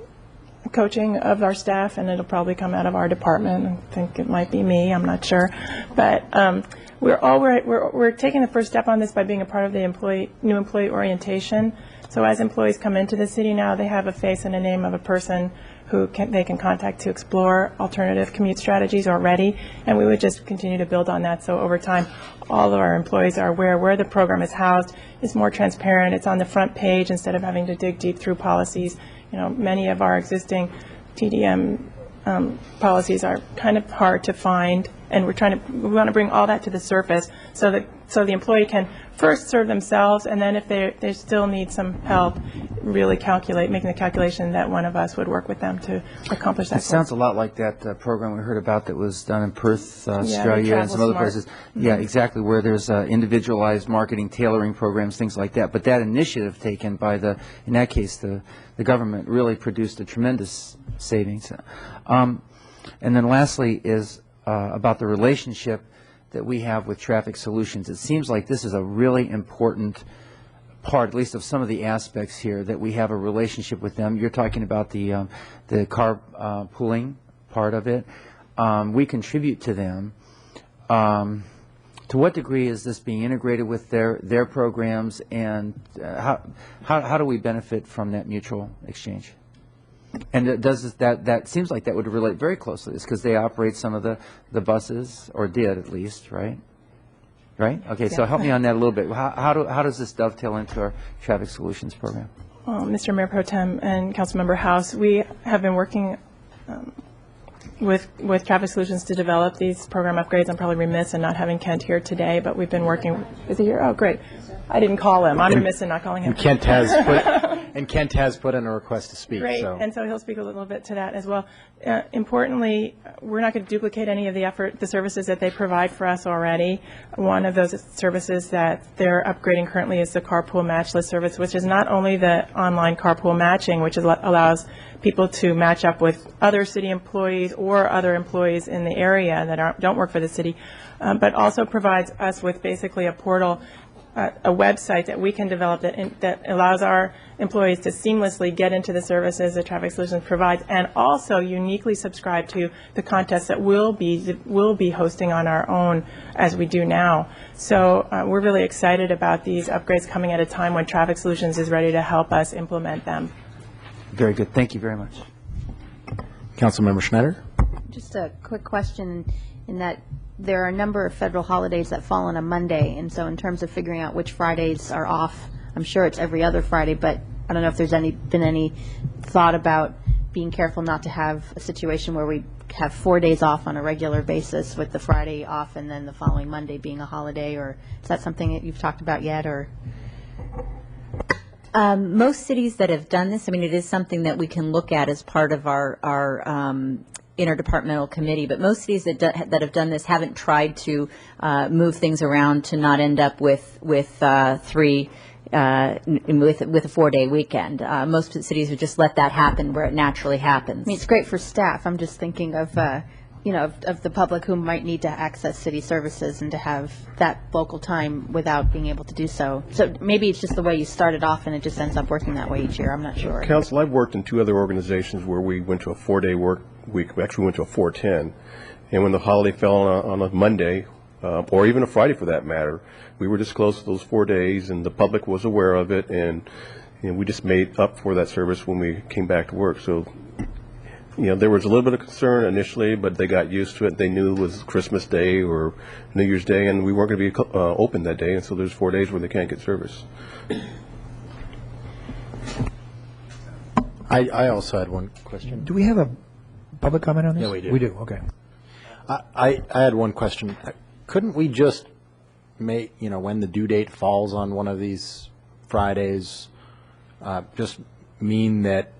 coaching of our staff, and it'll probably come out of our department. I think it might be me, I'm not sure. But we're taking the first step on this by being a part of the new employee orientation. So as employees come into the city now, they have a face and a name of a person who they can contact to explore alternative commute strategies already, and we would just continue to build on that. So over time, all of our employees are aware where the program is housed. It's more transparent. It's on the front page instead of having to dig deep through policies. Many of our existing TDM policies are kind of hard to find, and we want to bring all that to the surface so the employee can first serve themselves, and then if they still need some help, really making the calculation that one of us would work with them to accomplish that It sounds a lot like that program we heard about that was done in Perth, Australia, and some other places. Yeah, exactly, where there's individualized marketing, tailoring programs, things like that. But that initiative taken by in that case, the government really produced a tremendous savings. And then lastly is about the relationship that we have with Traffic Solutions. It seems like this is a really important part, at least of some of the aspects here, that we have a relationship with them. You're talking about the car pooling part of it. We contribute to them. To what degree is this being integrated with their programs, and how do we benefit from that mutual exchange? And that seems like that would relate very closely. It's because they operate some of the buses, or did at least, right? Right? Okay, so help me on that a little bit. How does this dovetail into our Traffic Solutions program? Mr. Mayor Pro Tem and Councilmember House, we have been working with Traffic Solutions to develop these program upgrades. I'm probably remiss in not having Kent here today, but we've been working. Is he here? Oh, great. I didn't call him. I'm remiss in not calling him. Kent has put in a request to speak. Great, so. and so he'll speak a little bit to that as well. Importantly, we're not going to duplicate any of the services that they provide for us already. One of those services that they're upgrading currently is the carpool match list service, which is not only the online carpool matching, which allows people to match up with other city employees or other employees in the area that don't work for the city, but also provides us with basically a portal, a website that we can develop that allows our employees to seamlessly get into the services that Traffic Solutions provides, and also uniquely subscribe to the contests that we'll be hosting on our own as we do now. So we're really excited about these upgrades coming at a time when Traffic Solutions is ready to help us implement them. Very good. Thank you very much. Councilmember Schneider? Just a quick question in that there are a number of federal holidays that fall on a Monday, and so in terms of figuring out which Fridays are off, I'm sure it's every other Friday, but I don't know if there's been any thought about being careful not to have a situation where we have 4 days off on a regular basis with the Friday off and then the following Monday being a holiday, or is that something that you've talked about yet, or? Most cities that have done this, I mean, it is something that we can look at as part of our interdepartmental committee, but most cities that have done this haven't tried to move things around to not end up with a 4-day weekend. Most cities would just let that happen where it naturally happens. I mean, it's great for staff. I'm just thinking of of the public who might need to access city services and to have that local time without being able to do so. So maybe it's just the way you started off and it just ends up working that way each year. I'm not sure. Council, I've worked in 2 other organizations where we went to a 4-day work week. We actually went to a 4-10. And when the holiday fell on a Monday, or even a Friday for that matter, we were just closed those 4 days, and the public was aware of it, and we just made up for that service when we came back to work. So, there was a little bit of concern initially, but they got used to it. They knew it was Christmas Day or New Year's Day, and we weren't going to be open that day, and so there's 4 days where they can't get service. I also had one question. Do we have a public comment on this? Yeah, we do. We do, okay. I had one question. Couldn't we just make, when the due date falls on one of these Fridays, just mean that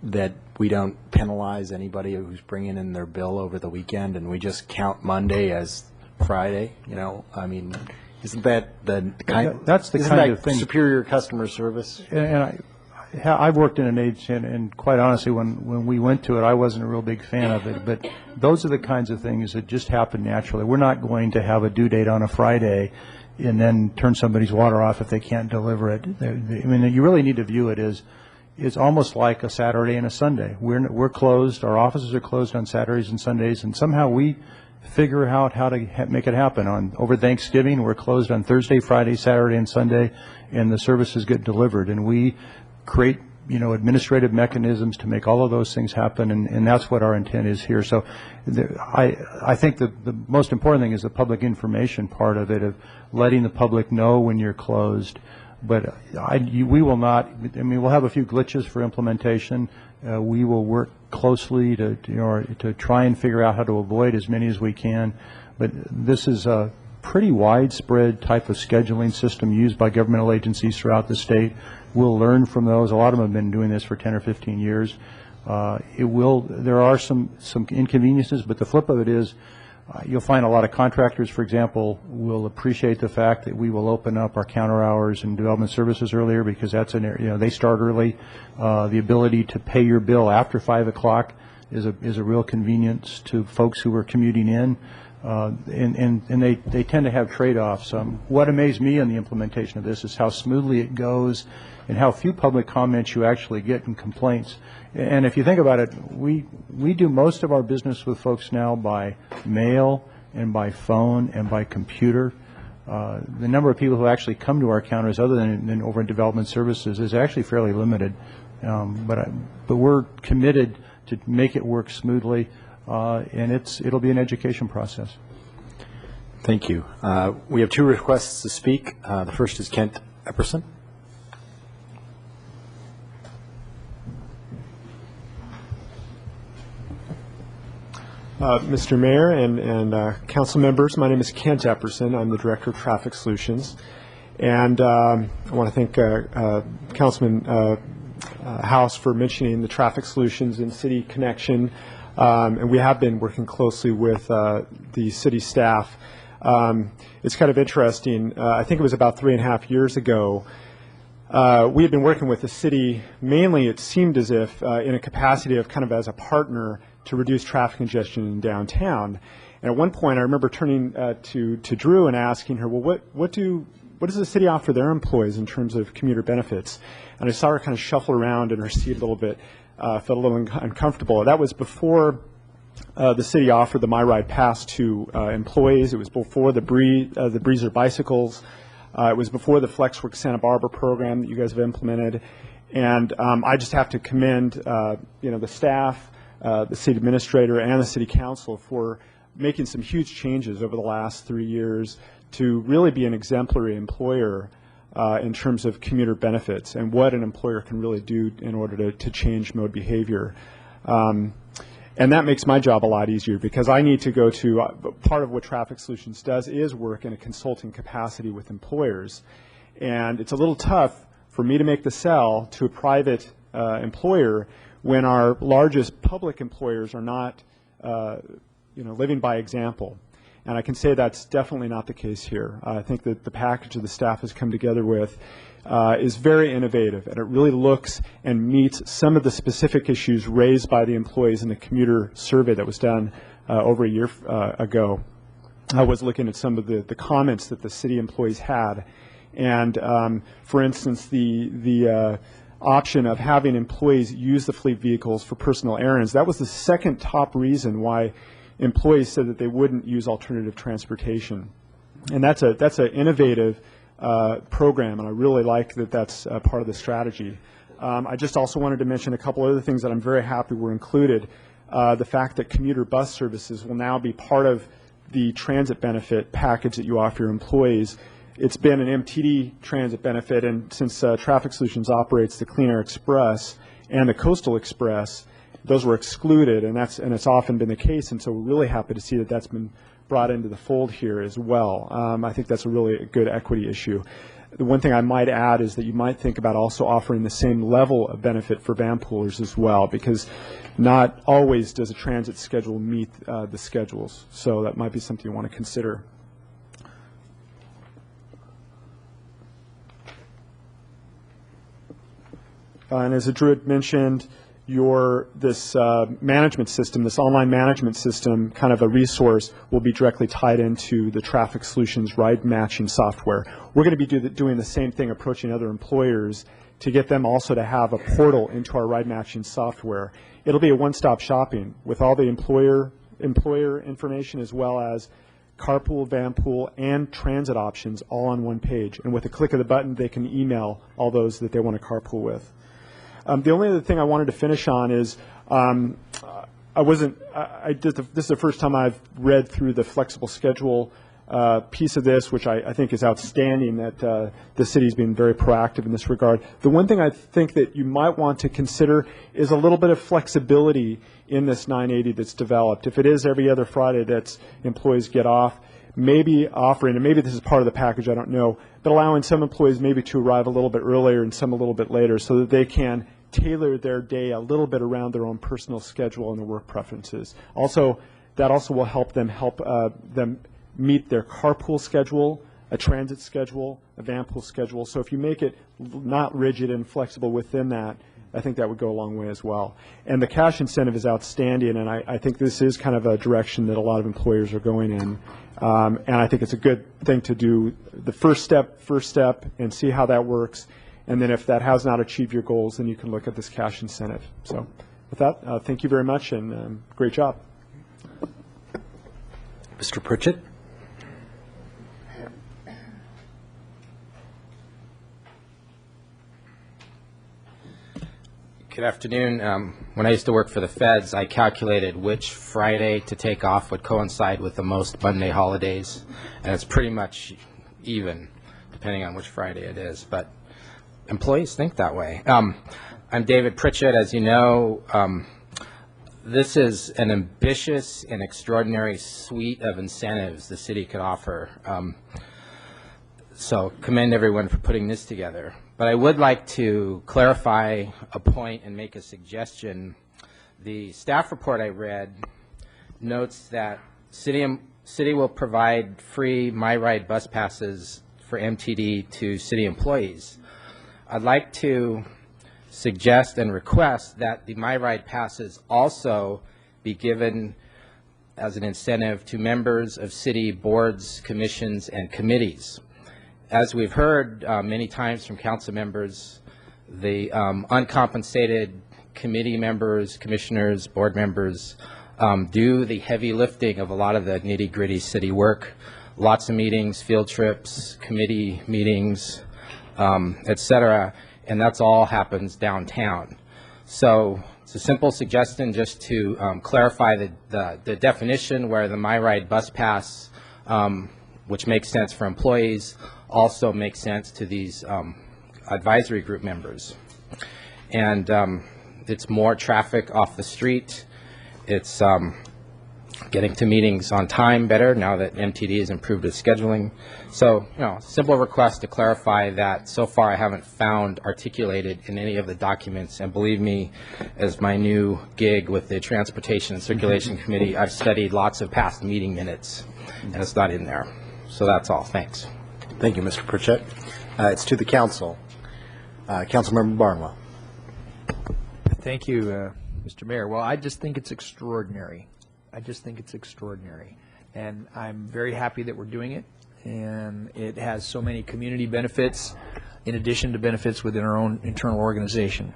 that we don't penalize anybody who's bringing in their bill over the weekend, and we just count Monday as Friday? I mean, isn't that the kind? That's the isn't kind that of thing. Superior customer service. And I've worked in an agency, and quite honestly, when we went to it, I wasn't a real big fan of it. But those are the kinds of things that just happen naturally. We're not going to have a due date on a Friday and then turn somebody's water off if they can't deliver it. I mean, you really need to view it as it's almost like a Saturday and a Sunday. We're closed. Our offices are closed on Saturdays and Sundays, and somehow we figure out how to make it happen. Over Thanksgiving, we're closed on Thursday, Friday, Saturday, and Sunday, and the services get delivered. And we create, administrative mechanisms to make all of those things happen, and that's what our intent is here. So I think the most important thing is the public information part of it, of letting the public know when you're closed. But we will not, we'll have a few glitches for implementation. We will work closely to try and figure out how to avoid as many as we can. But this is a pretty widespread type of scheduling system used by governmental agencies throughout the state. We'll learn from those. A lot of them have been doing this for 10 or 15 years. There are some inconveniences, but the flip of it is you'll find a lot of contractors, for example, will appreciate the fact that we will open up our counter hours and development services earlier, because that's an area, they start early. The ability to pay your bill after 5 o'clock is a real convenience to folks who are commuting in, and they tend to have trade-offs. What amazed me in the implementation of this is how smoothly it goes and how few public comments you actually get and complaints. And if you think about it, we do most of our business with folks now by mail and by phone and by computer. The number of people who actually come to our counters other than over in development services is actually fairly limited. But we're committed to make it work smoothly, and it'll be an education process. Thank you. We have two requests to speak. The first is Kent Epperson. Mr. Mayor and council members, my name is Kent Epperson. I'm the Director of Traffic Solutions. And I want to thank Councilman House for mentioning the traffic solutions in City Connection. And we have been working closely with the city staff. It's kind of interesting. I think it was about 3.5 years ago. We had been working with the city, mainly it seemed as if in a capacity of kind of as a partner to reduce traffic congestion in downtown. And at one point I remember turning to Drew and asking her, well, what does the city offer their employees in terms of commuter benefits? And I saw her kind of shuffle around in her seat a little bit, felt a little uncomfortable. That was before the city offered the MyRide Pass to employees. It was before the Breezer bicycles. It was before the FlexWorks Santa Barbara program that you guys have implemented. And I just have to commend the staff, the city administrator, and the city council for making some huge changes over the last 3 years to really be an exemplary employer in terms of commuter benefits and what an employer can really do in order to change mode behavior. And that makes my job a lot easier because I need to go to part of what Traffic Solutions does is work in a consulting capacity with employers. And it's a little tough for me to make the sell to a private employer when our largest public employers are not living by example. And I can say that's definitely not the case here. I think that the package that the staff has come together with is very innovative, and it really looks and meets some of the specific issues raised by the employees in the commuter survey that was done over a year ago. I was looking at some of the comments that the city employees had. And for instance, the option of having employees use the fleet vehicles for personal errands, that was the second top reason why employees said that they wouldn't use alternative transportation. And that's an innovative program, and I really like that that's part of the strategy. I just also wanted to mention a couple other things that I'm very happy were included. The fact that commuter bus services will now be part of the transit benefit package that you offer your employees. It's been an MTD transit benefit, and since Traffic Solutions operates the Clean Air Express and the Coastal Express, those were excluded, and it's often been the case, and so we're really happy to see that that's been brought into the fold here as well. I think that's a really good equity issue. The one thing I might add is that you might think about also offering the same level of benefit for van poolers as well, because not always does a transit schedule meet the schedules, so that might be something you want to consider. And as Drew had mentioned, this management system, this online management system, kind of a resource, will be directly tied into the Traffic Solutions ride matching software. We're going to be doing the same thing, approaching other employers to get them also to have a portal into our ride matching software. It'll be a one-stop shopping with all the employer information as well as carpool, vanpool, and transit options all on one page. And with a click of the button, they can email all those that they want to carpool with. The only other thing I wanted to finish on is this is the first time I've read through the flexible schedule piece of this, which I think is outstanding that the city's been very proactive in this regard. The one thing I think that you might want to consider is a little bit of flexibility in this 980 that's developed. If it is every other Friday that employees get off, maybe offering, and maybe this is part of the package, I don't know, but allowing some employees maybe to arrive a little bit earlier and some a little bit later so that they can tailor their day a little bit around their own personal schedule and their work preferences. Also, that also will help them meet their carpool schedule, a transit schedule, a vanpool schedule. So if you make it not rigid and flexible within that, I think that would go a long way as well. And the cash incentive is outstanding, and I think this is kind of a direction that a lot of employers are going in. And I think it's a good thing to do the first step, and see how that works. And then if that has not achieved your goals, then you can look at this cash incentive. So with that, thank you very much, and great job. Mr. Pritchett? Good afternoon. When I used to work for the feds, I calculated which Friday to take off would coincide with the most Monday holidays, and it's pretty much even, depending on which Friday it is. But employees think that way. I'm David Pritchett. As you know, this is an ambitious and extraordinary suite of incentives the city could offer. So commend everyone for putting this together. But I would like to clarify a point and make a suggestion. The staff report I read notes that city will provide free MyRide bus passes for MTD to city employees. I'd like to suggest and request that the MyRide passes also be given as an incentive to members of city boards, commissions, and committees. As we've heard many times from council members, the uncompensated committee members, commissioners, board members do the heavy lifting of a lot of the nitty-gritty city work. Lots of meetings, field trips, committee meetings, et cetera, and that's all happens downtown. So it's a simple suggestion just to clarify the definition where the MyRide bus pass, which makes sense for employees, also makes sense to these advisory group members. And it's more traffic off the street. It's getting to meetings on time better now that MTD has improved its scheduling. So, simple request to clarify that so far I haven't found articulated in any of the documents. And believe me, as my new gig with the Transportation and Circulation Committee, I've studied lots of past meeting minutes, and it's not in there. So that's all. Thanks. Thank you, Mr. Pritchett. It's to the council. Councilmember Barnwell. Thank you, Mr. Mayor. Well, I just think it's extraordinary. And I'm very happy that we're doing it. And it has so many community benefits in addition to benefits within our own internal organization.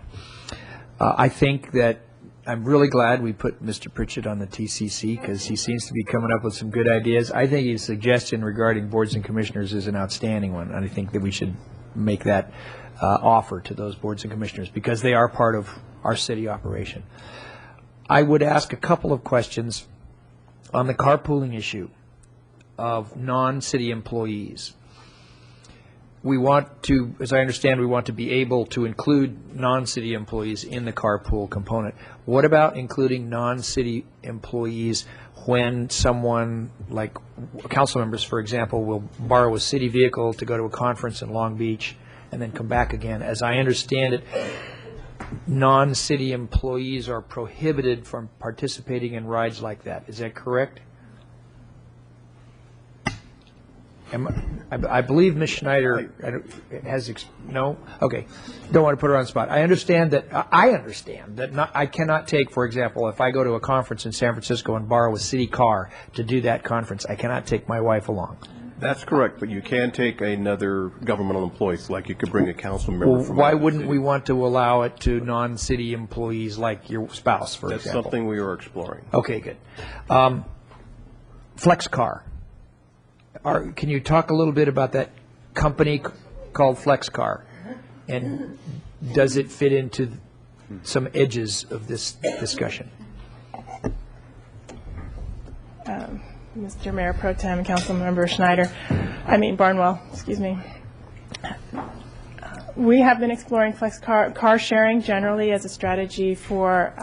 I think that I'm really glad we put Mr. Pritchett on the TCC because he seems to be coming up with some good ideas. I think his suggestion regarding boards and commissioners is an outstanding one, and I think that we should make that offer to those boards and commissioners because they are part of our city operation. I would ask a couple of questions on the carpooling issue of non-city employees. We want to, as I understand, we want to be able to include non-city employees in the carpool component. What about including non-city employees when someone, like council members, for example, will borrow a city vehicle to go to a conference in Long Beach and then come back again? As I understand it, non-city employees are prohibited from participating in rides like that. Is that correct? I believe Ms. Schneider has, no? Okay. Don't want to put her on the spot. I understand that I cannot take, for example, if I go to a conference in San Francisco and borrow a city car to do that conference, I cannot take my wife along. That's correct, but you can take another governmental employee, like you could bring a council member from why wouldn't we want to allow it to non-city employees like your spouse, for example? That's something we are exploring. Okay, good. Flex Car. Can you talk a little bit about that company called Flex Car? And does it fit into some edges of this discussion? Mr. Mayor Pro Tem, Councilmember Barnwell, excuse me. We have been exploring flex car sharing generally as a strategy for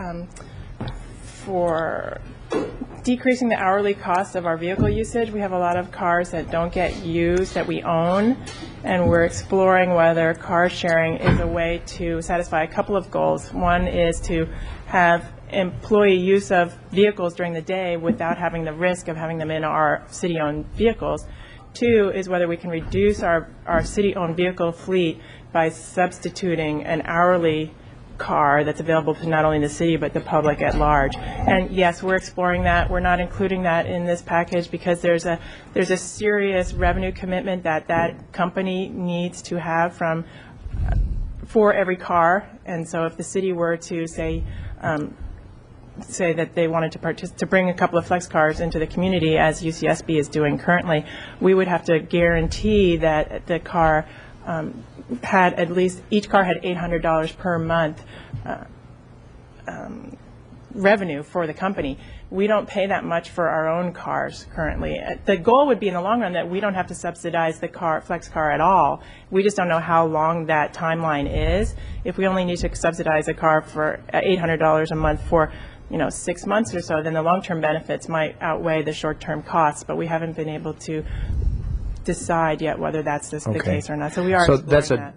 decreasing the hourly cost of our vehicle usage. We have a lot of cars that don't get used that we own, and we're exploring whether car sharing is a way to satisfy a couple of goals. One is to have employee use of vehicles during the day without having the risk of having them in our city-owned vehicles. Two is whether we can reduce our city-owned vehicle fleet by substituting an hourly car that's available to not only the city but the public at large. And yes, we're exploring that. We're not including that in this package because there's a serious revenue commitment that company needs to have for every car. And so if the city were to say that they wanted to bring a couple of flex cars into the community, as UCSB is doing currently, we would have to guarantee that the car had at least, each car had $800 per month revenue for the company. We don't pay that much for our own cars currently. The goal would be in the long run that we don't have to subsidize the flex car at all. We just don't know how long that timeline is. If we only need to subsidize a car for $800 a month for 6 months or so, then the long-term benefits might outweigh the short-term costs, but we haven't been able to decide yet whether that's the case or not. So we are exploring that's that.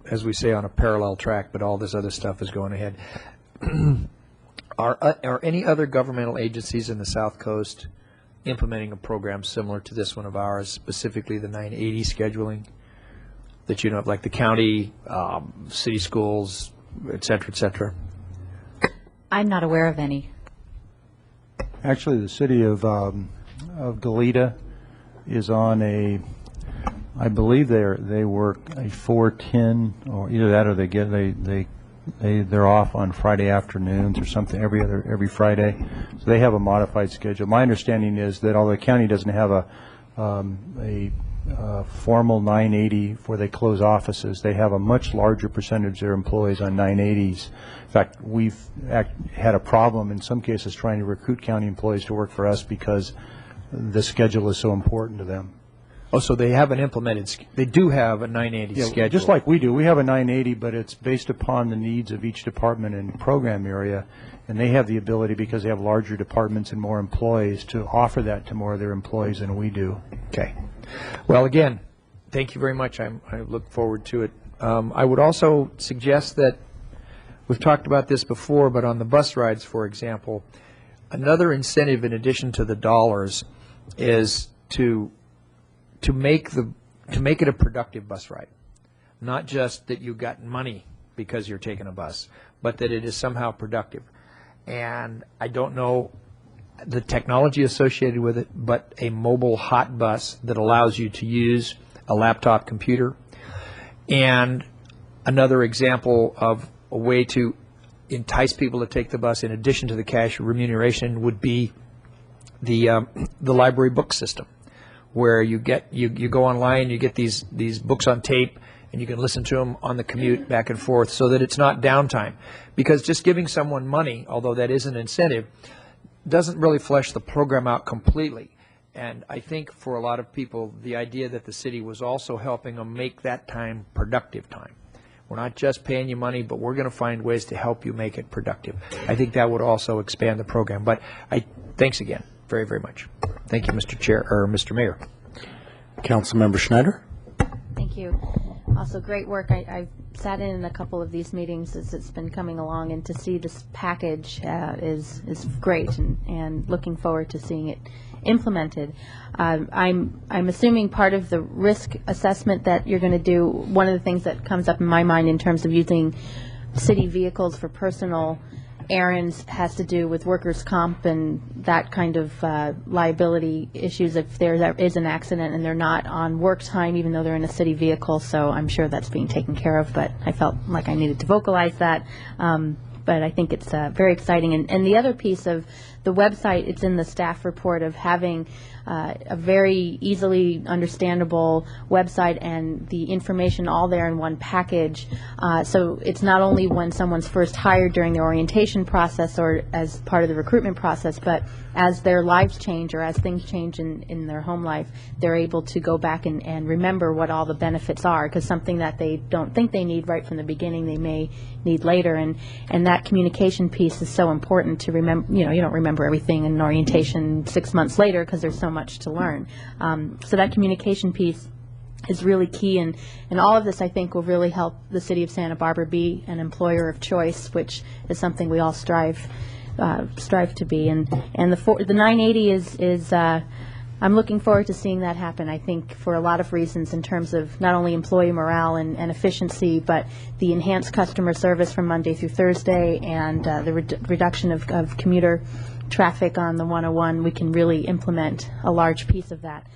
As we say, on a parallel track, but all this other stuff is going ahead. Are any other governmental agencies in the South Coast implementing a program similar to this one of ours, specifically the 980 scheduling, that you know of, like the county, city schools, et cetera, et cetera? I'm not aware of any. Actually, the city of Goleta is on I believe they work a 4-10, or either that or they're off on Friday afternoons or something every Friday. So they have a modified schedule. My understanding is that although the county doesn't have a formal 980 where they close offices, they have a much larger percentage of their employees on 980s. In fact, we've had a problem in some cases trying to recruit county employees to work for us because the schedule is so important to them. Oh, so they have an they do have a 980 schedule. Just like we do. We have a 980, but it's based upon the needs of each department and program area, and they have the ability, because they have larger departments and more employees, to offer that to more of their employees than we do. Okay. Well, again, thank you very much. I look forward to it. I would also suggest that, we've talked about this before, but on the bus rides, for example, another incentive in addition to the dollars is to make it a productive bus ride. Not just that you got money because you're taking a bus, but that it is somehow productive. And I don't know the technology associated with it, but a mobile hot bus that allows you to use a laptop computer. And another example of a way to entice people to take the bus in addition to the cash remuneration would be the library book system, where you go online, you get these books on tape, and you can listen to them on the commute back and forth, so that it's not downtime. Because just giving someone money, although that is an incentive, doesn't really flesh the program out completely. And I think for a lot of people, the idea that the city was also helping them make that time productive time. We're not just paying you money, but we're going to find ways to help you make it productive. I think that would also expand the program. But thanks again, very, very much. Thank you, Mr. Chair, or Mr. Mayor. Councilmember Schneider. Thank you. Also, great work. I sat in a couple of these meetings as it's been coming along, and to see this package is great, and looking forward to seeing it implemented. I'm assuming part of the risk assessment that you're going to do, one of the things that comes up in my mind in terms of using city vehicles for personal errands has to do with workers' comp and that kind of liability issues if there is an accident and they're not on work time, even though they're in a city vehicle. So I'm sure that's being taken care of, but I felt like I needed to vocalize that. But I think it's very exciting. And the other piece of the website, it's in the staff report of having a very easily understandable website and the information all there in one package. So it's not only when someone's first hired during the orientation process or as part of the recruitment process, but as their lives change or as things change in their home life, they're able to go back and remember what all the benefits are, because something that they don't think they need right from the beginning, they may need later. And that communication piece is so important to remember. You don't remember everything in orientation 6 months later because there's so much to learn. So that communication piece is really key, and all of this I think will really help the city of Santa Barbara be an employer of choice, which is something we all strive to be. And the 980 is I'm looking forward to seeing that happen, I think, for a lot of reasons in terms of not only employee morale and efficiency, but the enhanced customer service from Monday through Thursday and the reduction of commuter traffic on the 101. We can really implement a large piece of that,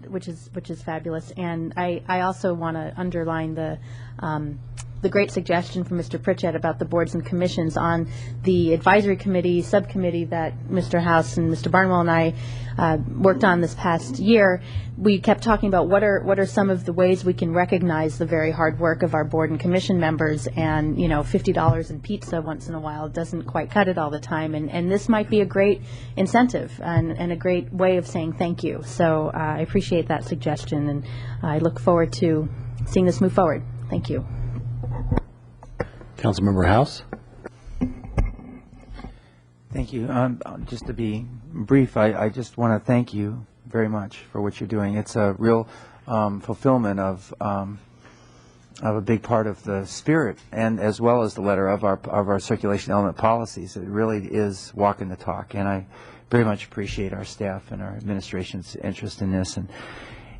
which is fabulous. And I also want to underline the great suggestion from Mr. Pritchett about the boards and commissions on the advisory committee, subcommittee that Mr. House and Mr. Barnwell and I worked on this past year. We kept talking about what are some of the ways we can recognize the very hard work of our board and commission members, and $50 in pizza once in a while doesn't quite cut it all the time, and this might be a great incentive and a great way of saying thank you. So I appreciate that suggestion, and I look forward to seeing this move forward. Thank you. Councilmember House. Thank you. Just to be brief, I just want to thank you very much for what you're doing. It's a real fulfillment of a big part of the spirit, and as well as the letter of our circulation element policies. It really is walking the talk, and I very much appreciate our staff and our administration's interest in this.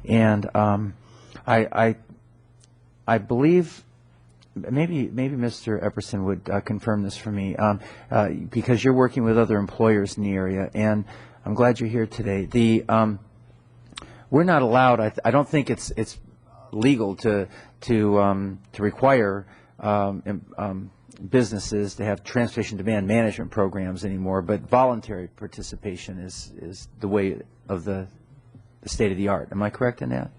And I believe. Maybe Mr. Epperson would confirm this for me, because you're working with other employers in the area, and I'm glad you're here today. We're not allowed. I don't think it's legal to require businesses to have transportation demand management programs anymore. But voluntary participation is the way of the state of the art. Am I correct in that?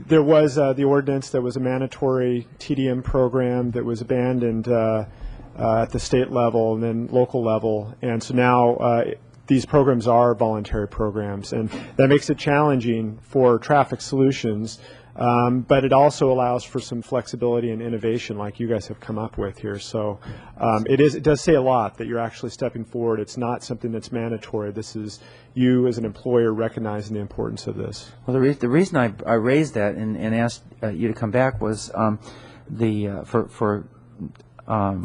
There was the ordinance that was a mandatory TDM program that was abandoned at the state level and then local level, and so now these programs are voluntary programs, and that makes it challenging for Traffic Solutions, but it also allows for some flexibility and innovation like you guys have come up with here. So it does say a lot that you're actually stepping forward. It's not something that's mandatory. This is you as an employer recognizing the importance of this. Well, the reason I raised that and asked you to come back was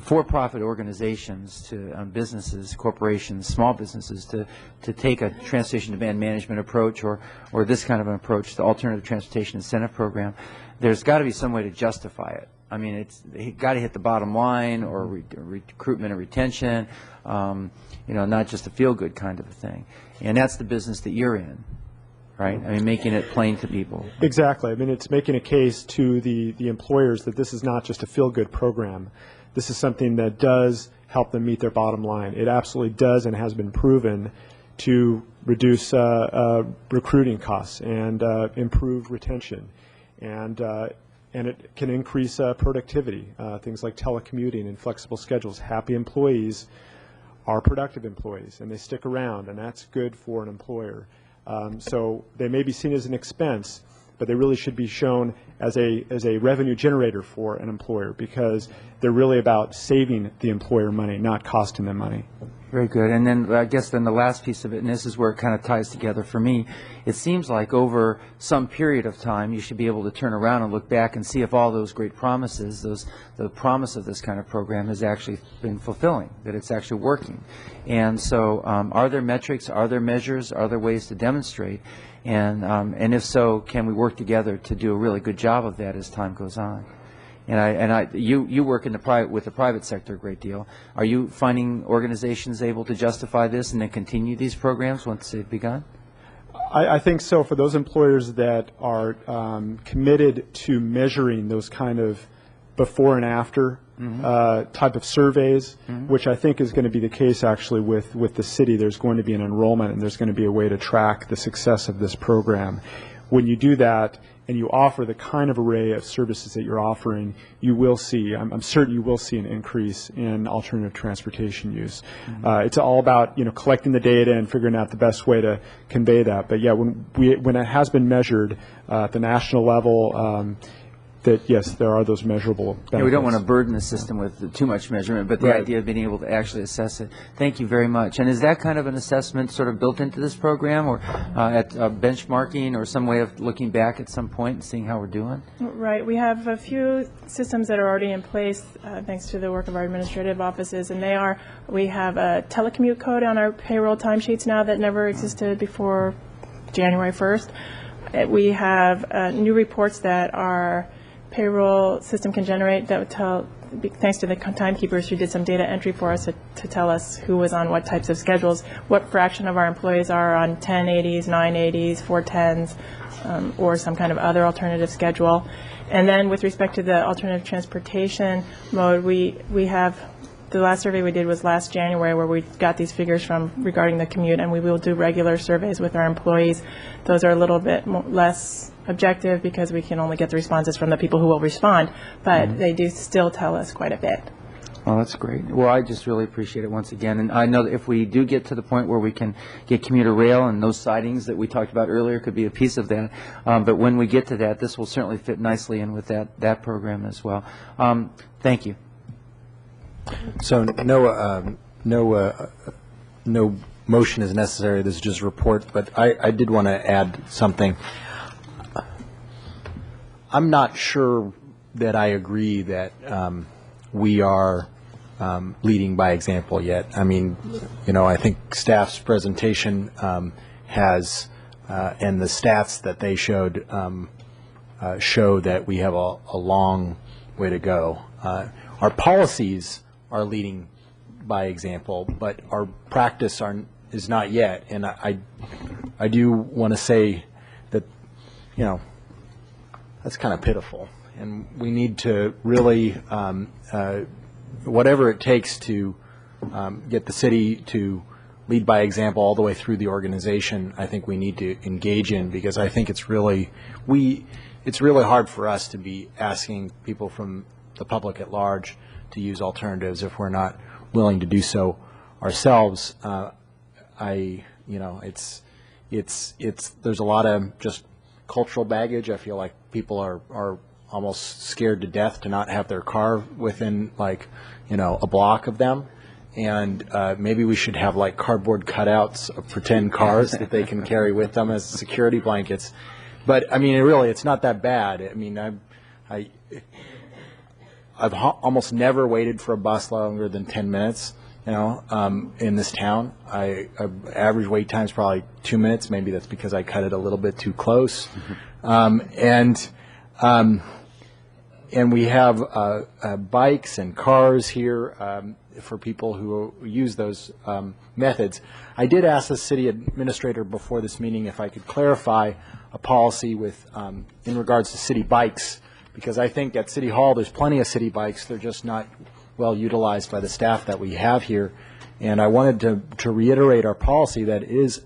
for-profit organizations to businesses, corporations, small businesses to take a transportation demand management approach or this kind of an approach, the alternative transportation incentive program. There's got to be some way to justify it. I mean, it's got to hit the bottom line, or recruitment and retention, not just a feel-good kind of a thing. And that's the business that you're in, right? I mean, making it plain to people. Exactly. I mean, it's making a case to the employers that this is not just a feel-good program. This is something that does help them meet their bottom line. It absolutely does and has been proven to reduce recruiting costs and improve retention. And it can increase productivity, things like telecommuting and flexible schedules. Happy employees are productive employees, and they stick around, and that's good for an employer. So they may be seen as an expense, but they really should be shown as a revenue generator for an employer, because they're really about saving the employer money, not costing them money. Very good. And then I guess then the last piece of it, and this is where it kind of ties together for me, it seems like over some period of time you should be able to turn around and look back and see if all those great promises, the promise of this kind of program has actually been fulfilling, that it's actually working. And so are there metrics, are there measures, are there ways to demonstrate? And if so, can we work together to do a really good job of that as time goes on? You work in with the private sector a great deal. Are you finding organizations able to justify this and then continue these programs once they've begun? I think so. For those employers that are committed to measuring those kind of before and after type of surveys, which I think is going to be the case actually with the city. There's going to be an enrollment, and there's going to be a way to track the success of this program. When you do that and you offer the kind of array of services that you're offering, you will see, I'm certain you will see an increase in alternative transportation use. It's all about collecting the data and figuring out the best way to convey that. But yeah, when it has been measured at the national level, that, yes, there are those measurable benefits. Yeah, we don't want to burden the system with too much measurement, but the Right. idea of being able to actually assess it. Thank you very much. And is that kind of an assessment sort of built into this program, or at benchmarking, or some way of looking back at some point and seeing how we're doing? Right. We have a few systems that are already in place thanks to the work of our administrative offices, and we have a telecommute code on our payroll timesheets now that never existed before January 1st. We have new reports that our payroll system can generate that would tell, thanks to the timekeepers who did some data entry for us to tell us who was on what types of schedules, what fraction of our employees are on 1080s, 980s, 410s, or some kind of other alternative schedule. And then with respect to the alternative transportation mode, we have, the last survey we did was last January, where we got these figures from regarding the commute, and we will do regular surveys with our employees. Those are a little bit less objective because we can only get the responses from the people who will respond, but they do still tell us quite a bit. Oh, that's great. Well, I just really appreciate it once again. And I know that if we do get to the point where we can get commuter rail, and those sightings that we talked about earlier could be a piece of that. But when we get to that, this will certainly fit nicely in with that program as well. Thank you. So no motion is necessary. This is just a report, but I did want to add something. I'm not sure that I agree that we are leading by example yet. I mean, I think staff's presentation has, and the stats that they showed show that we have a long way to go. Our policies are leading by example, but our practice is not yet. And I do want to say that, that's kind of pitiful. And we need to really, whatever it takes to get the city to lead by example all the way through the organization, I think we need to engage in, because I think it's really hard for us to be asking people from the public at large to use alternatives if we're not willing to do so ourselves. There's a lot of just cultural baggage. I feel like people are almost scared to death to not have their car within a block of them. And maybe we should have cardboard cutouts of pretend cars that they can carry with them as security blankets. But I mean, it's not that bad. I mean, I've almost never waited for a bus longer than 10 minutes, in this town. Average wait time is probably 2 minutes. Maybe that's because I cut it a little bit too close. And we have bikes and cars here for people who use those methods. I did ask the city administrator before this meeting if I could clarify a policy with in regards to city bikes, because I think at City Hall there's plenty of city bikes. They're just not well utilized by the staff that we have here. And I wanted to reiterate our policy that it is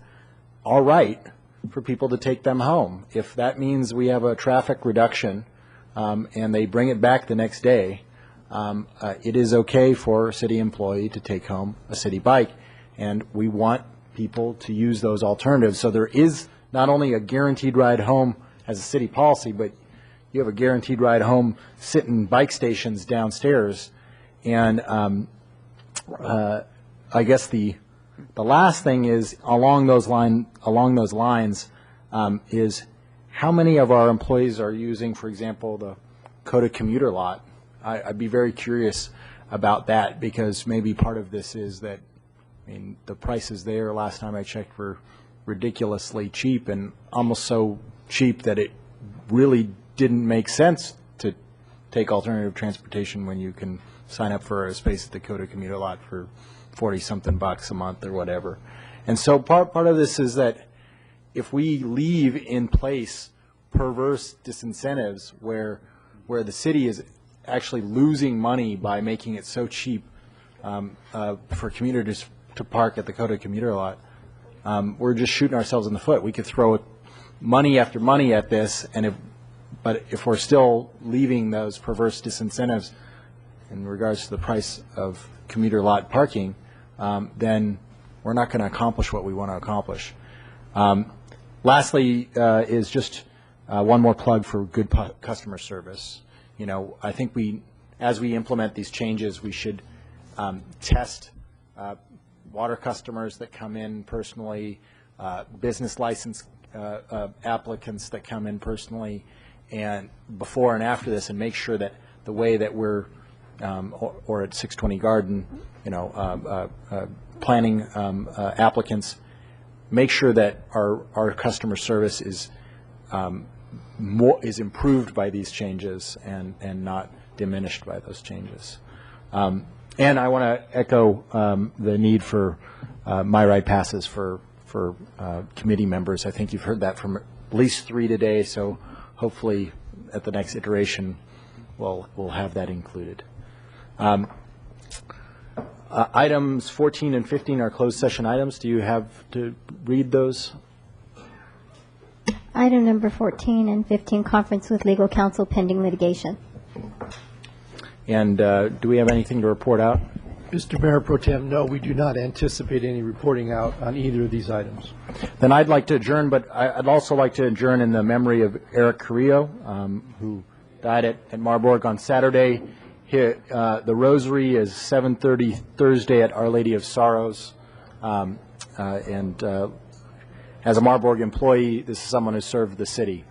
all right for people to take them home. If that means we have a traffic reduction and they bring it back the next day, it is okay for a city employee to take home a city bike. And we want people to use those alternatives. So there is not only a guaranteed ride home as a city policy, but you have a guaranteed ride home sitting bike stations downstairs. And I guess the last thing is along those lines is how many of our employees are using, for example, the Coda commuter lot. I'd be very curious about that, because maybe part of this is that, the prices there last time I checked were ridiculously cheap, and almost so cheap that it really didn't make sense to take alternative transportation when you can sign up for a space at the Coda commuter lot for 40-something bucks a month or whatever. And so part of this is that if we leave in place perverse disincentives where the city is actually losing money by making it so cheap for commuters to park at the Coda commuter lot, we're just shooting ourselves in the foot. We could throw money after money at this, but if we're still leaving those perverse disincentives in regards to the price of commuter lot parking, then we're not going to accomplish what we want to accomplish. Lastly is just one more plug for good customer service. I think as we implement these changes, we should test water customers that come in personally, business license applicants that come in personally, and before and after this, and make sure that the way that we're, or at 620 Garden, planning applicants, make sure that our customer service is improved by these changes and not diminished by those changes. And I want to echo the need for My Ride passes for committee members. I think you've heard that from at least 3 today, so hopefully at the next iteration we'll have that included. Items 14 and 15 are closed session items. Do you have to read those? Item number 14 and 15, conference with legal counsel pending litigation. And do we have anything to report out? Mr. Mayor Pro Tem, no, we do not anticipate any reporting out on either of these items. Then I'd like to adjourn, but I'd also like to adjourn in the memory of Eric Carrillo, who died at Marburg on Saturday. Here, the rosary is 7:30 Thursday at Our Lady of Sorrows. And as a Marburg employee, this is someone who served the city.